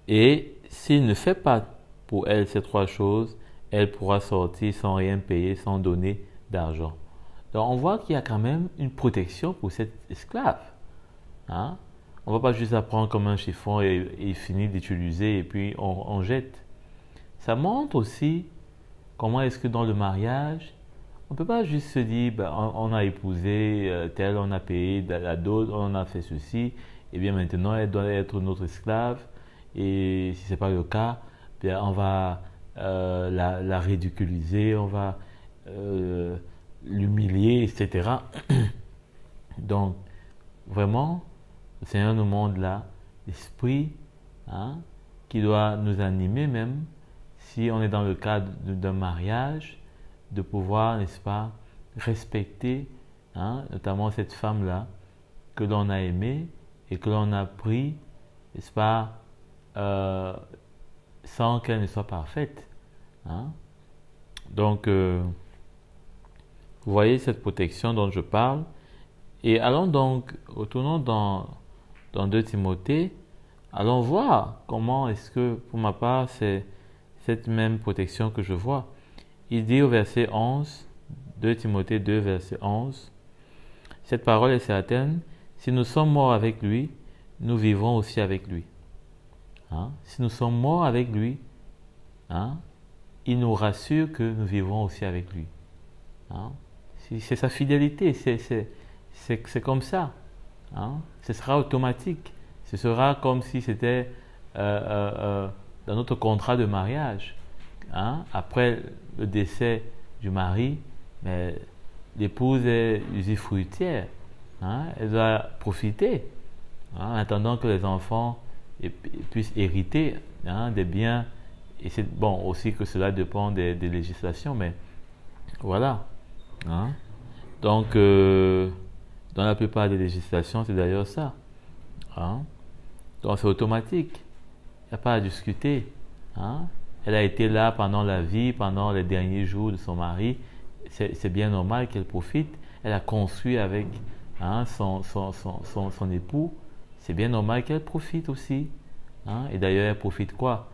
et s'il ne fait pas pour elle ces trois choses, elle pourra sortir sans rien payer, sans donner d'argent. Donc, on voit qu'il y a quand même une protection pour cet esclave. Hein? On ne va pas juste la prendre comme un chiffon et finir d'utiliser et puis on jette. Ça montre aussi comment est-ce que dans le mariage, on ne peut pas juste se dire, on a épousé tel, on a payé la dot, on a fait ceci, et bien maintenant elle doit être notre esclave, et si ce n'est pas le cas, bien on va la ridiculiser, on va l'humilier, etc. Donc, vraiment, le Seigneur nous montre là l'esprit qui doit nous animer même, si on est dans le cadre d'un mariage, de pouvoir, n'est-ce pas, respecter notamment cette femme-là que l'on a aimée et que l'on a pris, n'est-ce pas, sans qu'elle ne soit parfaite. Hein? Donc, vous voyez cette protection dont je parle. Et allons donc, retournons dans 2 Timothée, allons voir comment est-ce que, pour ma part, c'est cette même protection que je vois. Il dit au verset 11, 2 Timothée 2, verset 11, « Cette parole est certaine, si nous sommes morts avec lui, nous vivons aussi avec lui. » Si nous sommes morts avec lui, il nous rassure que nous vivons aussi avec lui. C'est sa fidélité, c'est comme ça. Ce sera automatique. Ce sera comme si c'était dans notre contrat de mariage. Après le décès du mari, mais l'épouse est usufruitière. Elle doit profiter en attendant que les enfants puissent hériter des biens. Et c'est bon aussi que cela dépend des législations, mais voilà. Donc, dans la plupart des législations, c'est d'ailleurs ça. Donc, c'est automatique. Il n'y a pas à discuter. Elle a été là pendant la vie, pendant les derniers jours de son mari. C'est bien normal qu'elle profite. Elle a construit avec son époux. C'est bien normal qu'elle profite aussi. Et d'ailleurs, elle profite quoi?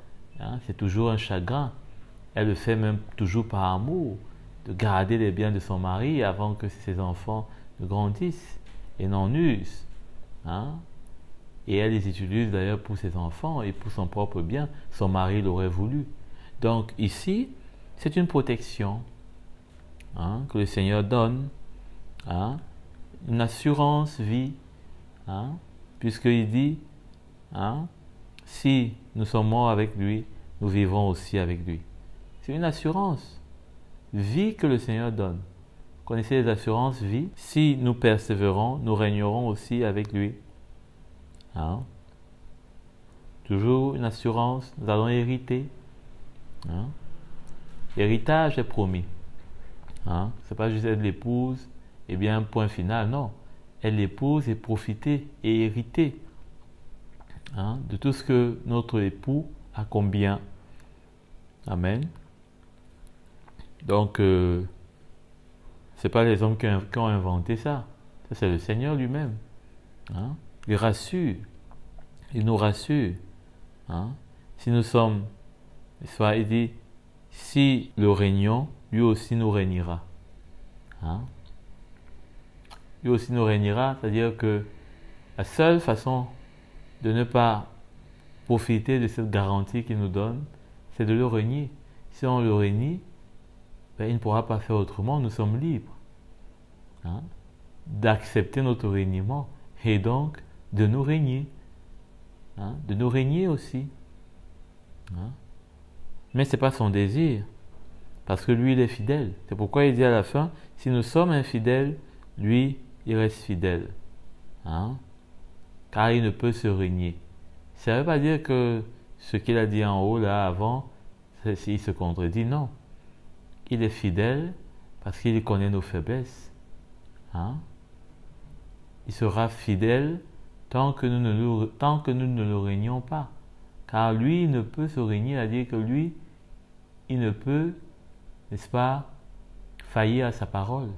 C'est toujours un chagrin. Elle le fait même toujours par amour, de garder les biens de son mari avant que ses enfants ne grandissent et n'en usent. Et elle les utilise d'ailleurs pour ses enfants et pour son propre bien. Son mari l'aurait voulu. Donc ici, c'est une protection que le Seigneur donne, une assurance vie, puisqu'il dit, si nous sommes morts avec lui, nous vivrons aussi avec lui. C'est une assurance vie que le Seigneur donne. Vous connaissez les assurances vie? Si nous persévérons, nous régnerons aussi avec lui. Toujours une assurance, nous allons hériter. L'héritage est promis. C'est pas juste être l'épouse et bien point final, non. Être l'épouse et profiter et hériter de tout ce que notre époux a comme bien. Amen. Donc, c'est pas les hommes qui ont inventé ça. Ça, c'est le Seigneur lui-même. Il rassure. Il nous rassure. Si nous sommes, soit il dit, si le régnons, lui aussi nous régnera. Hein? Lui aussi nous régnera, c'est-à-dire que la seule façon de ne pas profiter de cette garantie qu'il nous donne, c'est de le régner. Si on le renie, ben, il ne pourra pas faire autrement, nous sommes libres. Hein? D'accepter notre régnement et donc de nous régner. Hein? De nous régner aussi. Hein? Mais ce n'est pas son désir, parce que lui, il est fidèle. C'est pourquoi il dit à la fin, si nous sommes infidèles, lui, il reste fidèle. Hein? Car il ne peut se régner. Ça ne veut pas dire que ce qu'il a dit en haut, là, avant, il se contredit, non. Il est fidèle parce qu'il connaît nos faiblesses. Hein? Il sera fidèle tant que nous ne le régnons pas. Car lui, il ne peut se régner, c'est-à-dire que lui, il ne peut, n'est-ce pas, faillir à sa parole.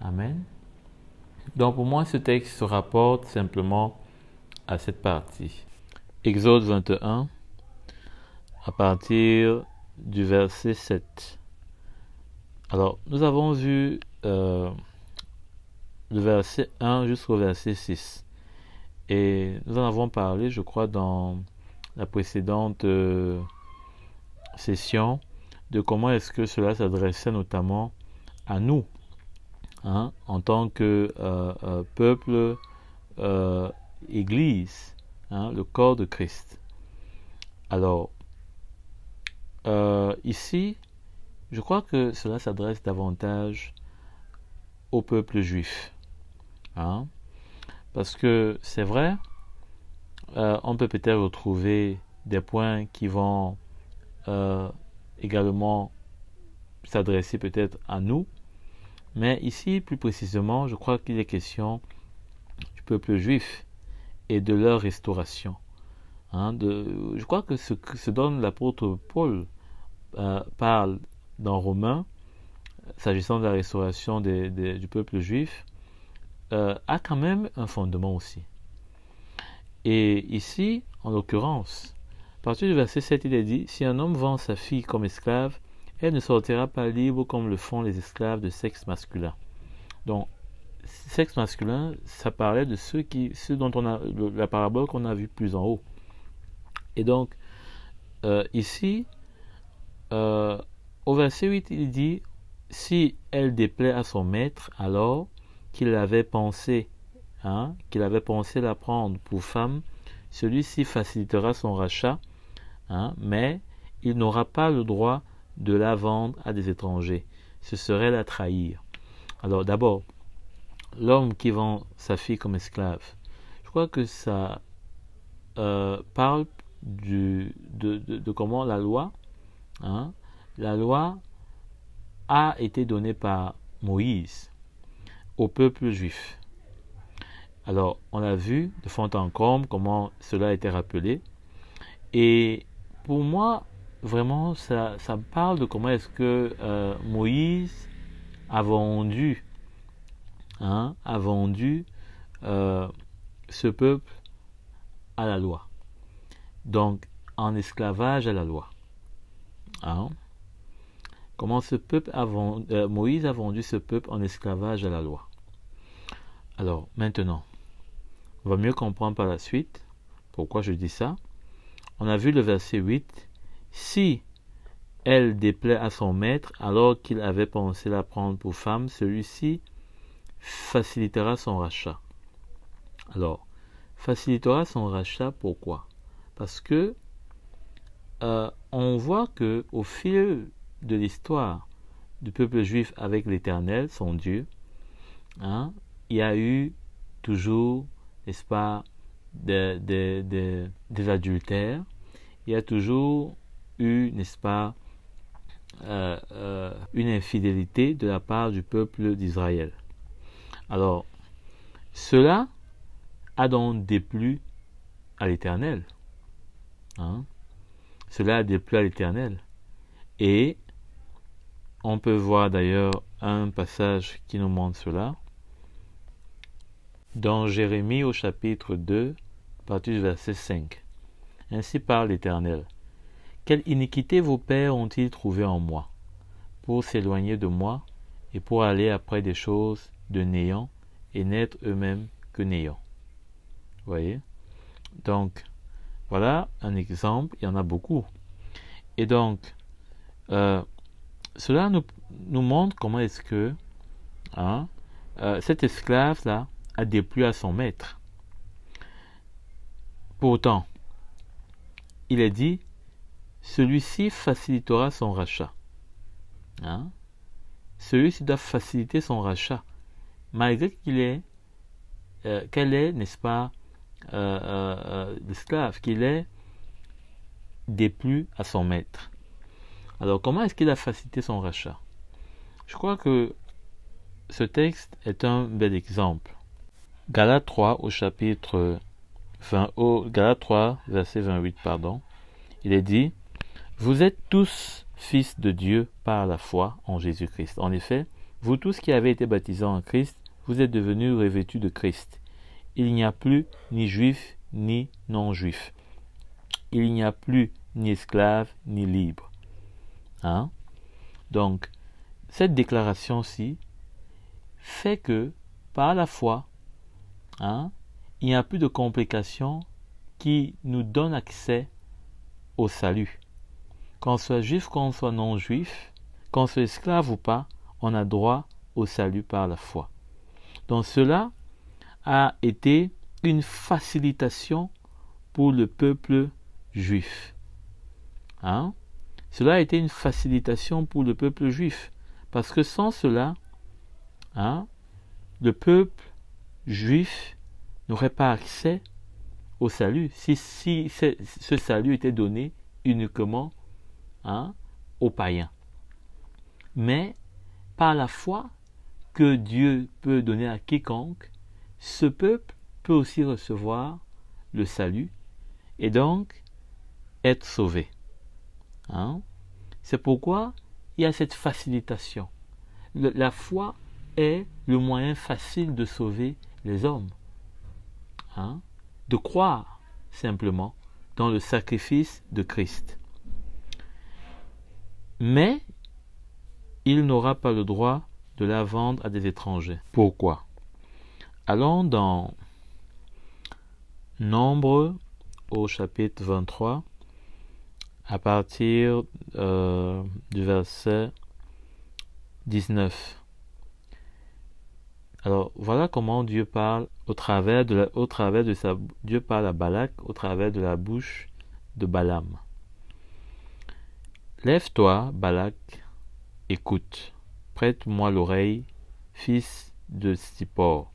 Amen. Donc pour moi, ce texte se rapporte simplement à cette partie. Exode 21, à partir du verset 7. Alors, nous avons vu le verset 1 jusqu'au verset 6. Et nous en avons parlé, je crois, dans la précédente session, de comment est-ce que cela s'adressait notamment à nous, hein, en tant que peuple, Église, hein, le corps de Christ. Alors, ici, je crois que cela s'adresse davantage au peuple juif. Hein, parce que c'est vrai, on peut peut-être retrouver des points qui vont également s'adresser peut-être à nous, mais ici, plus précisément, je crois qu'il est question du peuple juif et de leur restauration. Hein, je crois que ce dont l'apôtre Paul parle dans Romains, s'agissant de la restauration du peuple juif, a quand même un fondement aussi. Et ici, en l'occurrence, à partir du verset 7, il est dit, si un homme vend sa fille comme esclave, elle ne sortira pas libre comme le font les esclaves de sexe masculin. Donc, sexe masculin, ça parlait de ceux dont on a la parabole qu'on a vue plus en haut. Et donc, ici, au verset 8, il dit, si elle déplaît à son maître, alors qu'il avait pensé la prendre pour femme, celui-ci facilitera son rachat, hein, mais il n'aura pas le droit de la vendre à des étrangers. Ce serait la trahir. Alors d'abord, l'homme qui vend sa fille comme esclave, je crois que ça parle de comment la loi, hein, la loi a été donnée par Moïse au peuple juif. Alors, on a vu de fond en comble comment cela a été rappelé. Et pour moi, vraiment, ça parle de comment est-ce que Moïse a vendu, ce peuple à la loi. Donc, en esclavage à la loi. Hein? Comment Moïse a vendu ce peuple en esclavage à la loi. Alors, maintenant, on va mieux comprendre par la suite pourquoi je dis ça. On a vu le verset 8. Si elle déplaît à son maître alors qu'il avait pensé la prendre pour femme, celui-ci facilitera son rachat. Alors, facilitera son rachat, pourquoi? Parce que on voit que au fil de l'histoire du peuple juif avec l'Éternel, son Dieu, hein, il y a eu toujours, n'est-ce pas, des adultères, il y a toujours eu, n'est-ce pas, une infidélité de la part du peuple d'Israël. Alors, cela a donc déplu à l'Éternel. Hein? Cela a déplu à l'Éternel. Et on peut voir d'ailleurs un passage qui nous montre cela. Dans Jérémie au chapitre 2, à partir du verset 5. Ainsi parle l'Éternel. Quelle iniquité vos pères ont-ils trouvé en moi, pour s'éloigner de moi et pour aller après des choses de néant et n'être eux-mêmes que néant. Vous voyez? Donc, voilà un exemple, il y en a beaucoup. Et donc, cela nous montre comment est-ce que cet esclave-là a déplu à son maître. Pourtant, il est dit, celui-ci facilitera son rachat. Celui-ci doit faciliter son rachat, malgré qu'elle est, n'est-ce pas, l'esclave, qu'il est déplu à son maître. Alors, comment est-ce qu'il a facilité son rachat? Je crois que ce texte est un bel exemple. Galates 3 au chapitre 20, Galates 3, verset 28, pardon. Il est dit, vous êtes tous fils de Dieu par la foi en Jésus-Christ. En effet, vous tous qui avez été baptisés en Christ, vous êtes devenus revêtus de Christ. Il n'y a plus ni juif ni non-juif. Il n'y a plus ni esclave ni libre. Donc, cette déclaration-ci fait que, par la foi, il n'y a plus de complications qui nous donnent accès au salut. Qu'on soit juif, qu'on soit non-juif, qu'on soit esclave ou pas, on a droit au salut par la foi. Donc cela a été une facilitation pour le peuple juif. Cela a été une facilitation pour le peuple juif. Parce que sans cela, le peuple juif n'aurait pas accès au salut. Si ce salut était donné uniquement aux païens. Mais par la foi que Dieu peut donner à quiconque, ce peuple peut aussi recevoir le salut et donc être sauvé. C'est pourquoi il y a cette facilitation. La foi est le moyen facile de sauver les hommes. De croire simplement dans le sacrifice de Christ. Mais il n'aura pas le droit de la vendre à des étrangers. Pourquoi? Allons dans Nombre au chapitre 23 à partir du verset 19. Alors voilà comment Dieu parle Dieu parle à Balak au travers de la bouche de Balaam. Lève-toi, Balak, écoute, prête-moi l'oreille, fils de Zippor.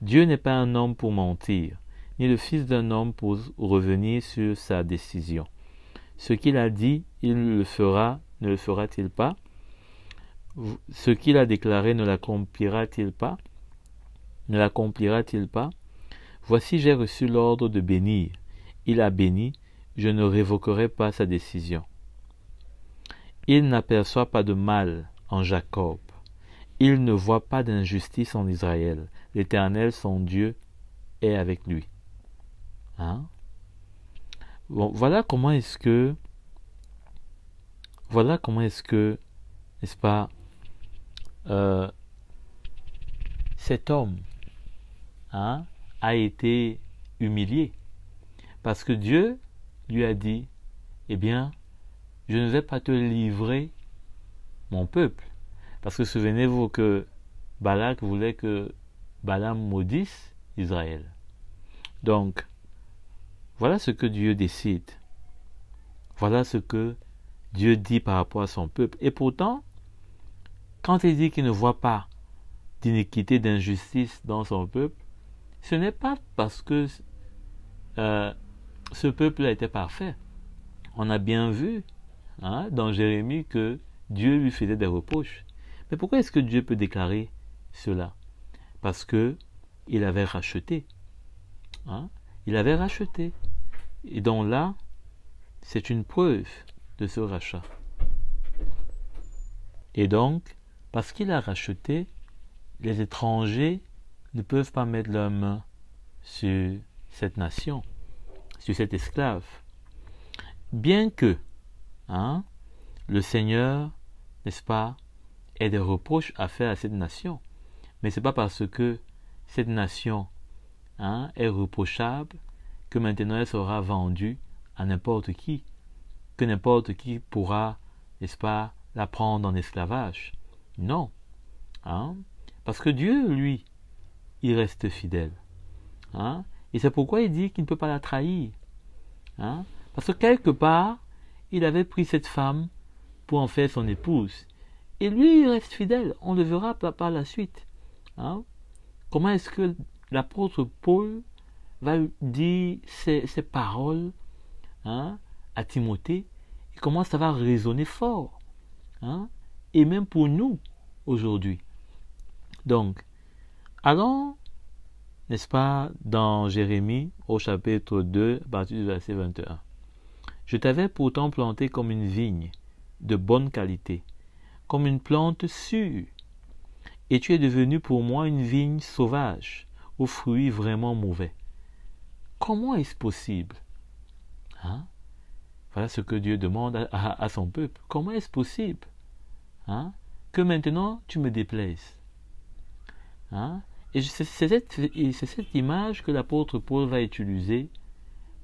Dieu n'est pas un homme pour mentir, ni le fils d'un homme pour revenir sur sa décision. Ce qu'il a dit, il le fera, ne le fera-t-il pas? Ce qu'il a déclaré, ne l'accomplira-t-il pas? Ne l'accomplira-t-il pas? Voici, j'ai reçu l'ordre de bénir. Il a béni, je ne révoquerai pas sa décision. Il n'aperçoit pas de mal en Jacob. Il ne voit pas d'injustice en Israël. L'Éternel, son Dieu, est avec lui. Voilà comment est-ce que, n'est-ce pas, cet homme a été humilié. Parce que Dieu lui a dit, eh bien, je ne vais pas te livrer mon peuple. Parce que souvenez-vous que Balak voulait que Balaam maudisse Israël. Donc, voilà ce que Dieu décide. Voilà ce que Dieu dit par rapport à son peuple. Et pourtant, quand il dit qu'il ne voit pas d'iniquité, d'injustice dans son peuple, ce n'est pas parce que ce peuple a été parfait. On a bien vu dans Jérémie que Dieu lui faisait des reproches. Mais pourquoi est-ce que Dieu peut déclarer cela? Parce que il avait racheté. Il avait racheté. Et donc là, c'est une preuve de ce rachat. Et donc, parce qu'il a racheté, les étrangers ne peuvent pas mettre leurs mains sur cette nation, sur cet esclave. Bien que le Seigneur, n'est-ce pas, ait des reproches à faire à cette nation. Mais ce n'est pas parce que cette nation est reprochable que maintenant elle sera vendue à n'importe qui, que n'importe qui pourra, n'est-ce pas, la prendre en esclavage. Non. Parce que Dieu, lui, il reste fidèle. Et c'est pourquoi il dit qu'il ne peut pas la trahir. Parce que quelque part, il avait pris cette femme pour en faire son épouse. Et lui, il reste fidèle. On le verra par la suite. Comment est-ce que l'apôtre Paul va dire ces paroles à Timothée, et comment ça va résonner fort, et même pour nous aujourd'hui. Donc, allons, n'est-ce pas, dans Jérémie au chapitre 2, à partir du verset 21. Je t'avais pourtant planté comme une vigne de bonne qualité, comme une plante sûre, et tu es devenu pour moi une vigne sauvage, aux fruits vraiment mauvais. Comment est-ce possible? Voilà ce que Dieu demande à son peuple. Comment est-ce possible que maintenant tu me déplaises? Et c'est cette image que l'apôtre Paul va utiliser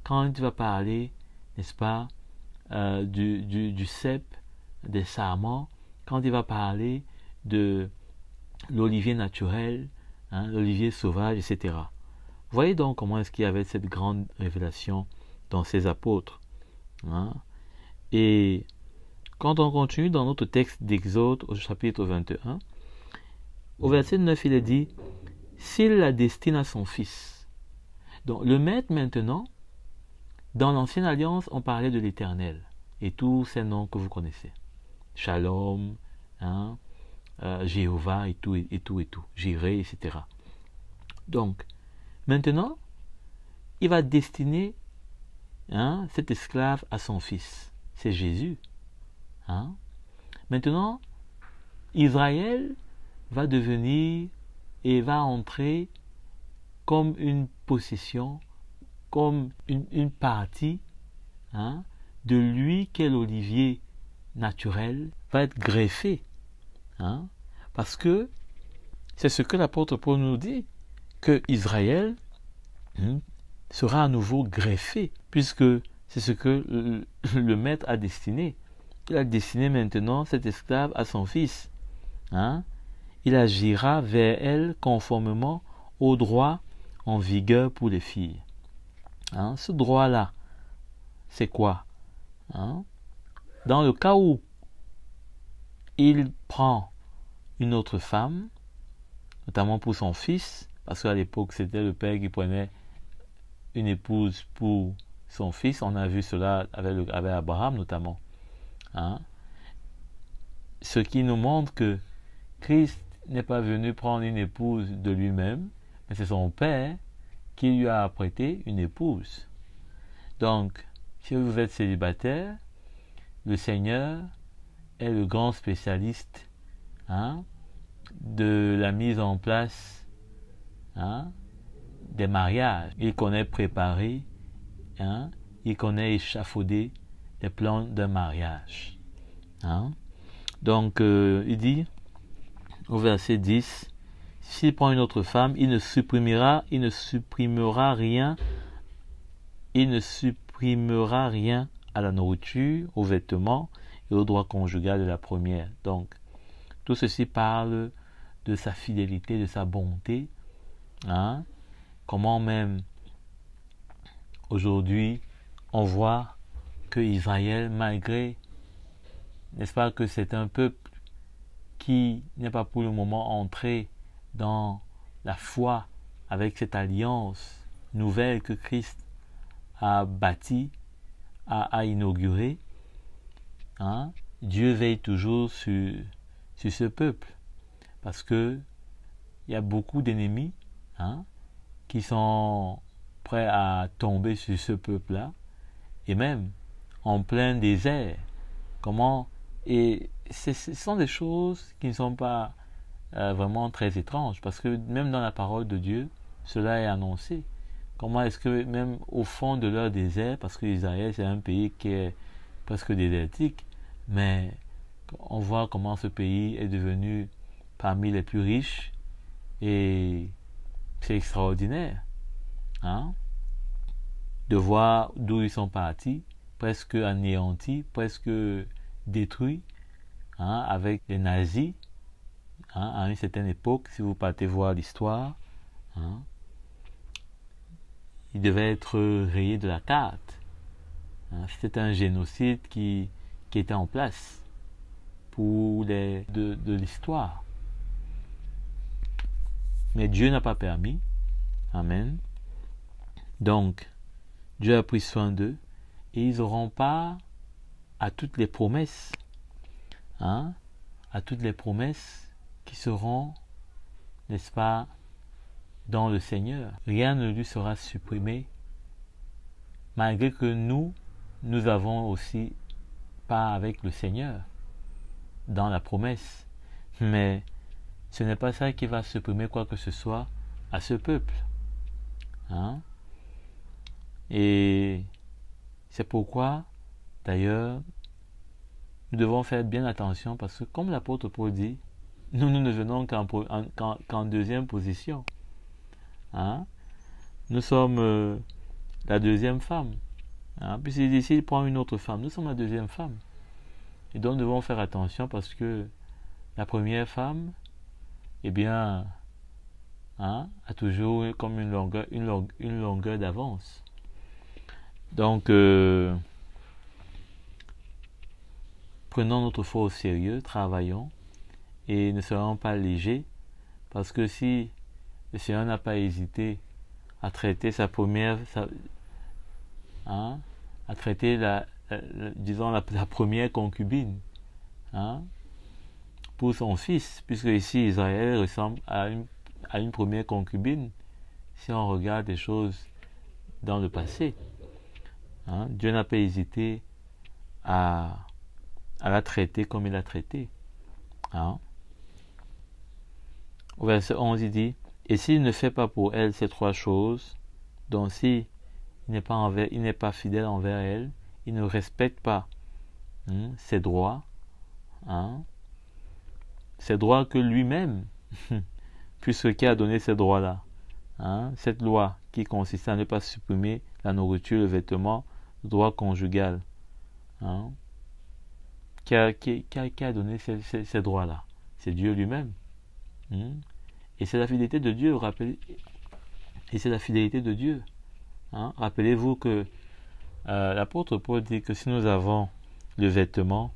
quand il va parler, n'est-ce pas, du cep, des sarments, quand il va parler de l'olivier naturel, l'olivier sauvage, etc. Voyez donc comment est-ce qu'il y avait cette grande révélation dans ces apôtres. Et quand on continue dans notre texte d'Exode au chapitre 21, au verset 9, il est dit « S'il la destine à son fils ». Donc le maître maintenant, dans l'ancienne alliance, on parlait de l'Éternel et tous ces noms que vous connaissez. Shalom, Jéhovah et tout, Jireh, etc. Donc, maintenant, il va destiner cet esclave à son fils. C'est Jésus. Maintenant, Israël va devenir et va entrer comme une possession, comme une partie de lui qu'est l'olivier naturel, va être greffé. Parce que c'est ce que l'apôtre Paul nous dit, que Israël sera à nouveau greffé, puisque c'est ce que le maître a destiné. Il a destiné maintenant cet esclave à son fils. Il agira vers elle conformément au droit en vigueur pour les filles. Ce droit-là, c'est quoi? Dans le cas où il prend une autre femme, notamment pour son fils, parce qu'à l'époque c'était le père qui prenait une épouse pour son fils. On a vu cela avec Abraham notamment. Ce qui nous montre que Christ n'est pas venu prendre une épouse de lui-même, mais c'est son père qui lui a apprêté une épouse. Donc, si vous êtes célibataire, le Seigneur est le grand spécialiste de la mise en place des mariages. Il connaît préparer, il connaît échafauder les plans d'un mariage. Donc, il dit au verset 10, s'il prend une autre femme, il ne supprimera rien à la nourriture, aux vêtements et au droit conjugal de la première. Donc, tout ceci parle de sa fidélité, de sa bonté. Comment même aujourd'hui on voit que Israël, malgré, n'est-ce pas, que c'est un peuple qui n'est pas pour le moment entré dans la foi avec cette alliance nouvelle que Christ a bâtie, a inaugurée, Dieu veille toujours sur ce peuple, parce que il y a beaucoup d'ennemis qui sont prêts à tomber sur ce peuple-là, et même en plein désert. Et ce sont des choses qui ne sont pas vraiment très étranges, parce que même dans la parole de Dieu, cela est annoncé. Comment est-ce que même au fond de leur désert, parce que Israël c'est un pays qui est presque désertique, mais on voit comment ce pays est devenu parmi les plus riches et c'est extraordinaire, hein, de voir d'où ils sont partis, presque anéantis, presque détruits, hein, avec les nazis, hein, à une certaine époque. Si vous partez voir l'histoire, hein, ils devaient être rayés de la carte, hein. C'était un génocide qui était en place pour de l'histoire. Mais Dieu n'a pas permis. Amen. Donc, Dieu a pris soin d'eux et ils auront part à toutes les promesses, hein, à toutes les promesses qui seront, n'est-ce pas, dans le Seigneur. Rien ne lui sera supprimé, malgré que nous avons aussi part avec le Seigneur dans la promesse. Mais ce n'est pas ça qui va supprimer quoi que ce soit à ce peuple, hein? Et c'est pourquoi, d'ailleurs, nous devons faire bien attention, parce que comme l'apôtre Paul dit, nous ne venons qu'en deuxième position, hein? Nous sommes la deuxième femme, hein? Puis s'il prend une autre femme, nous sommes la deuxième femme. Et donc nous devons faire attention, parce que la première femme, eh bien, hein, a toujours comme une longueur d'avance. Donc, prenons notre foi au sérieux, travaillons, et ne serons pas légers, parce que si le Seigneur n'a pas hésité à traiter à traiter disons la première concubine, hein, pour son fils, puisque ici Israël ressemble à une première concubine, si on regarde les choses dans le passé, hein. Dieu n'a pas hésité à la traiter comme il l'a traité, hein. Au verset 11, il dit: et s'il ne fait pas pour elle ces trois choses, donc si il n'est pas fidèle envers elle, il ne respecte pas, ses droits, hein, ces droits que lui-même, puisque qui a donné ces droits-là, hein, cette loi qui consistait à ne pas supprimer la nourriture, le vêtement, le droit conjugal, hein, qui a donné ces droits-là? C'est Dieu lui-même, et c'est la fidélité de Dieu, et c'est la fidélité de Dieu, hein. Rappelez-vous que l'apôtre Paul dit que si nous avons le vêtement,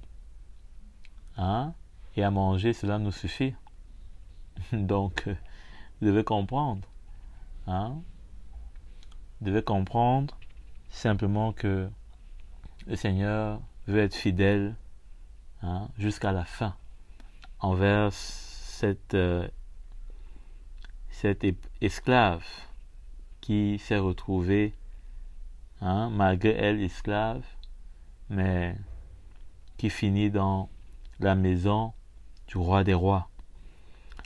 hein, et à manger, cela nous suffit. Donc, vous devez comprendre, hein, vous devez comprendre simplement que le Seigneur veut être fidèle, hein, jusqu'à la fin envers cette esclave qui s'est retrouvée, hein, malgré elle esclave, mais qui finit dans la maison du roi des rois.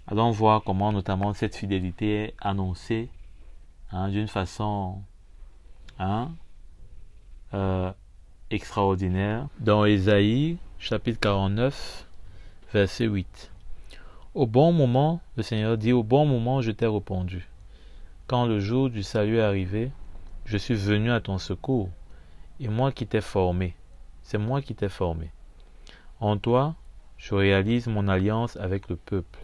Allons voir comment notamment cette fidélité est annoncée, hein, d'une façon, hein, extraordinaire dans Ésaïe chapitre 49 verset 8. Au bon moment, le Seigneur dit: au bon moment je t'ai répondu. Quand le jour du salut est arrivé, je suis venu à ton secours, et moi qui t'ai formé, c'est moi qui t'ai formé. En toi, je réalise mon alliance avec le peuple.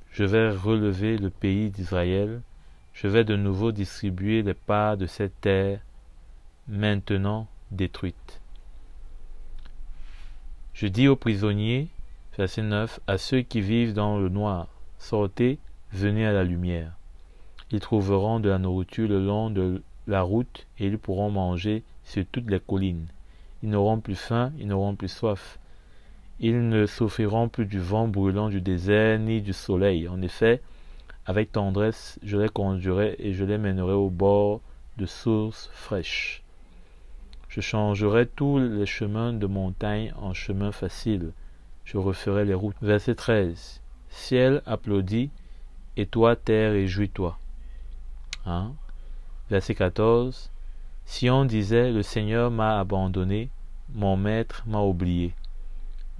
Je vais relever le pays d'Israël, je vais de nouveau distribuer les parts de cette terre maintenant détruite. Je dis aux prisonniers, verset 9, à ceux qui vivent dans le noir, sortez, venez à la lumière. Ils trouveront de la nourriture le long de la route et ils pourront manger sur toutes les collines. Ils n'auront plus faim, ils n'auront plus soif. Ils ne souffriront plus du vent brûlant du désert ni du soleil. En effet, avec tendresse, je les conduirai et je les mènerai au bord de sources fraîches. Je changerai tous les chemins de montagne en chemins faciles. Je referai les routes. Verset 13. Ciel applaudit, et toi, terre, réjouis-toi. Hein? Verset 14. Si on disait, le Seigneur m'a abandonné, mon maître m'a oublié.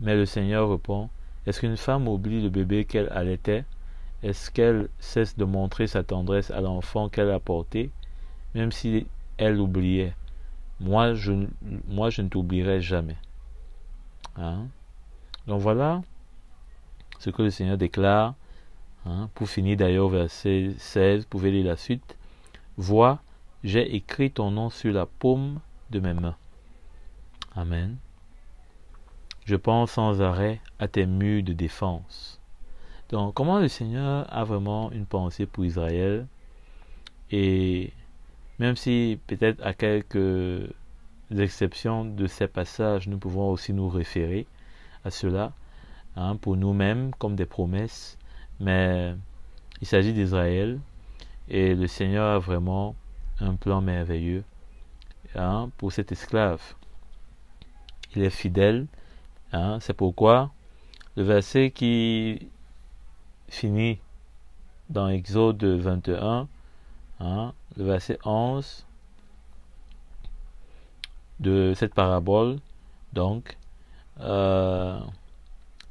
Mais le Seigneur répond, est-ce qu'une femme oublie le bébé qu'elle allaitait? Est-ce qu'elle cesse de montrer sa tendresse à l'enfant qu'elle a porté, même si elle l'oubliait? Moi, je ne t'oublierai jamais. Hein? Donc voilà ce que le Seigneur déclare. Hein? Pour finir d'ailleurs, verset 16, vous pouvez lire la suite. Vois, j'ai écrit ton nom sur la paume de mes mains. Amen. Je pense sans arrêt à tes murs de défense. Donc, comment le Seigneur a vraiment une pensée pour Israël, et même si peut-être à quelques exceptions de ces passages, nous pouvons aussi nous référer à cela, hein, pour nous-mêmes comme des promesses, mais il s'agit d'Israël et le Seigneur a vraiment un plan merveilleux, hein, pour cet esclave. Il est fidèle, hein, c'est pourquoi le verset qui finit dans Exode 21, hein, le verset 11 de cette parabole, donc,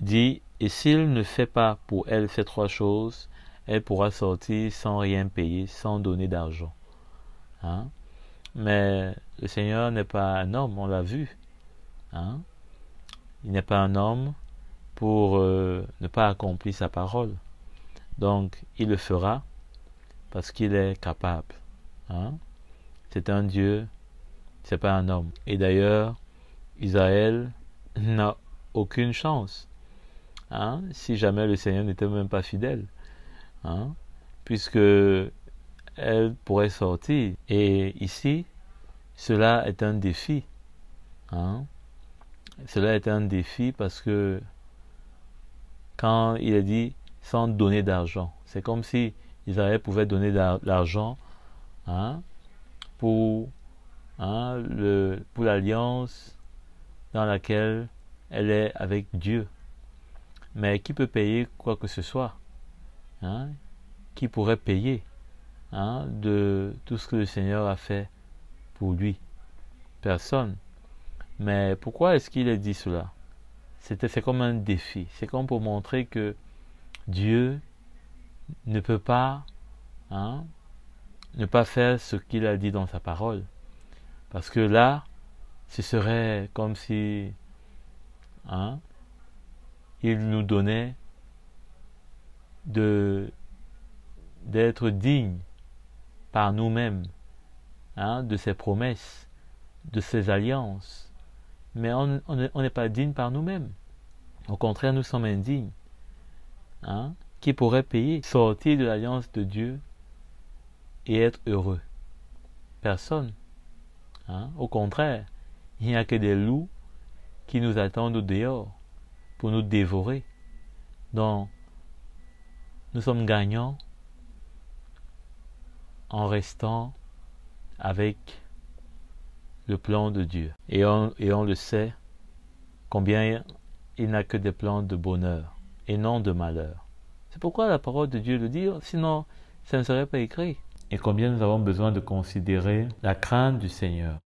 dit, et s'il ne fait pas pour elle ces trois choses, elle pourra sortir sans rien payer, sans donner d'argent. Hein? Mais le Seigneur n'est pas un homme, on l'a vu. Hein? Il n'est pas un homme pour ne pas accomplir sa parole. Donc, il le fera parce qu'il est capable. Hein? C'est un Dieu, c'est pas un homme. Et d'ailleurs, Israël n'a aucune chance. Hein? Si jamais le Seigneur n'était même pas fidèle. Hein? Puisque elle pourrait sortir. Et ici, cela est un défi. Hein? Cela est un défi parce que quand il est dit sans donner d'argent, c'est comme si Israël pouvait donner de l'argent, hein, pour l'alliance dans laquelle elle est avec Dieu. Mais qui peut payer quoi que ce soit? Hein? Qui pourrait payer, hein, de tout ce que le Seigneur a fait pour lui? Personne. Mais pourquoi est-ce qu'il a dit cela? C'est comme un défi. C'est comme pour montrer que Dieu ne peut pas, hein, ne pas faire ce qu'il a dit dans sa parole. Parce que là, ce serait comme si, hein, il nous donnait d'être dignes par nous-mêmes, hein, de ses promesses, de ses alliances. Mais on n'est pas digne par nous-mêmes. Au contraire, nous sommes indignes. Hein? Qui pourrait payer, sortir de l'alliance de Dieu et être heureux? Personne. Hein? Au contraire, il n'y a que des loups qui nous attendent au dehors pour nous dévorer. Donc, nous sommes gagnants en restant avec le plan de Dieu. Et on le sait, combien il n'a que des plans de bonheur et non de malheur. C'est pourquoi la parole de Dieu le dit, sinon ça ne serait pas écrit. Et combien nous avons besoin de considérer la crainte du Seigneur.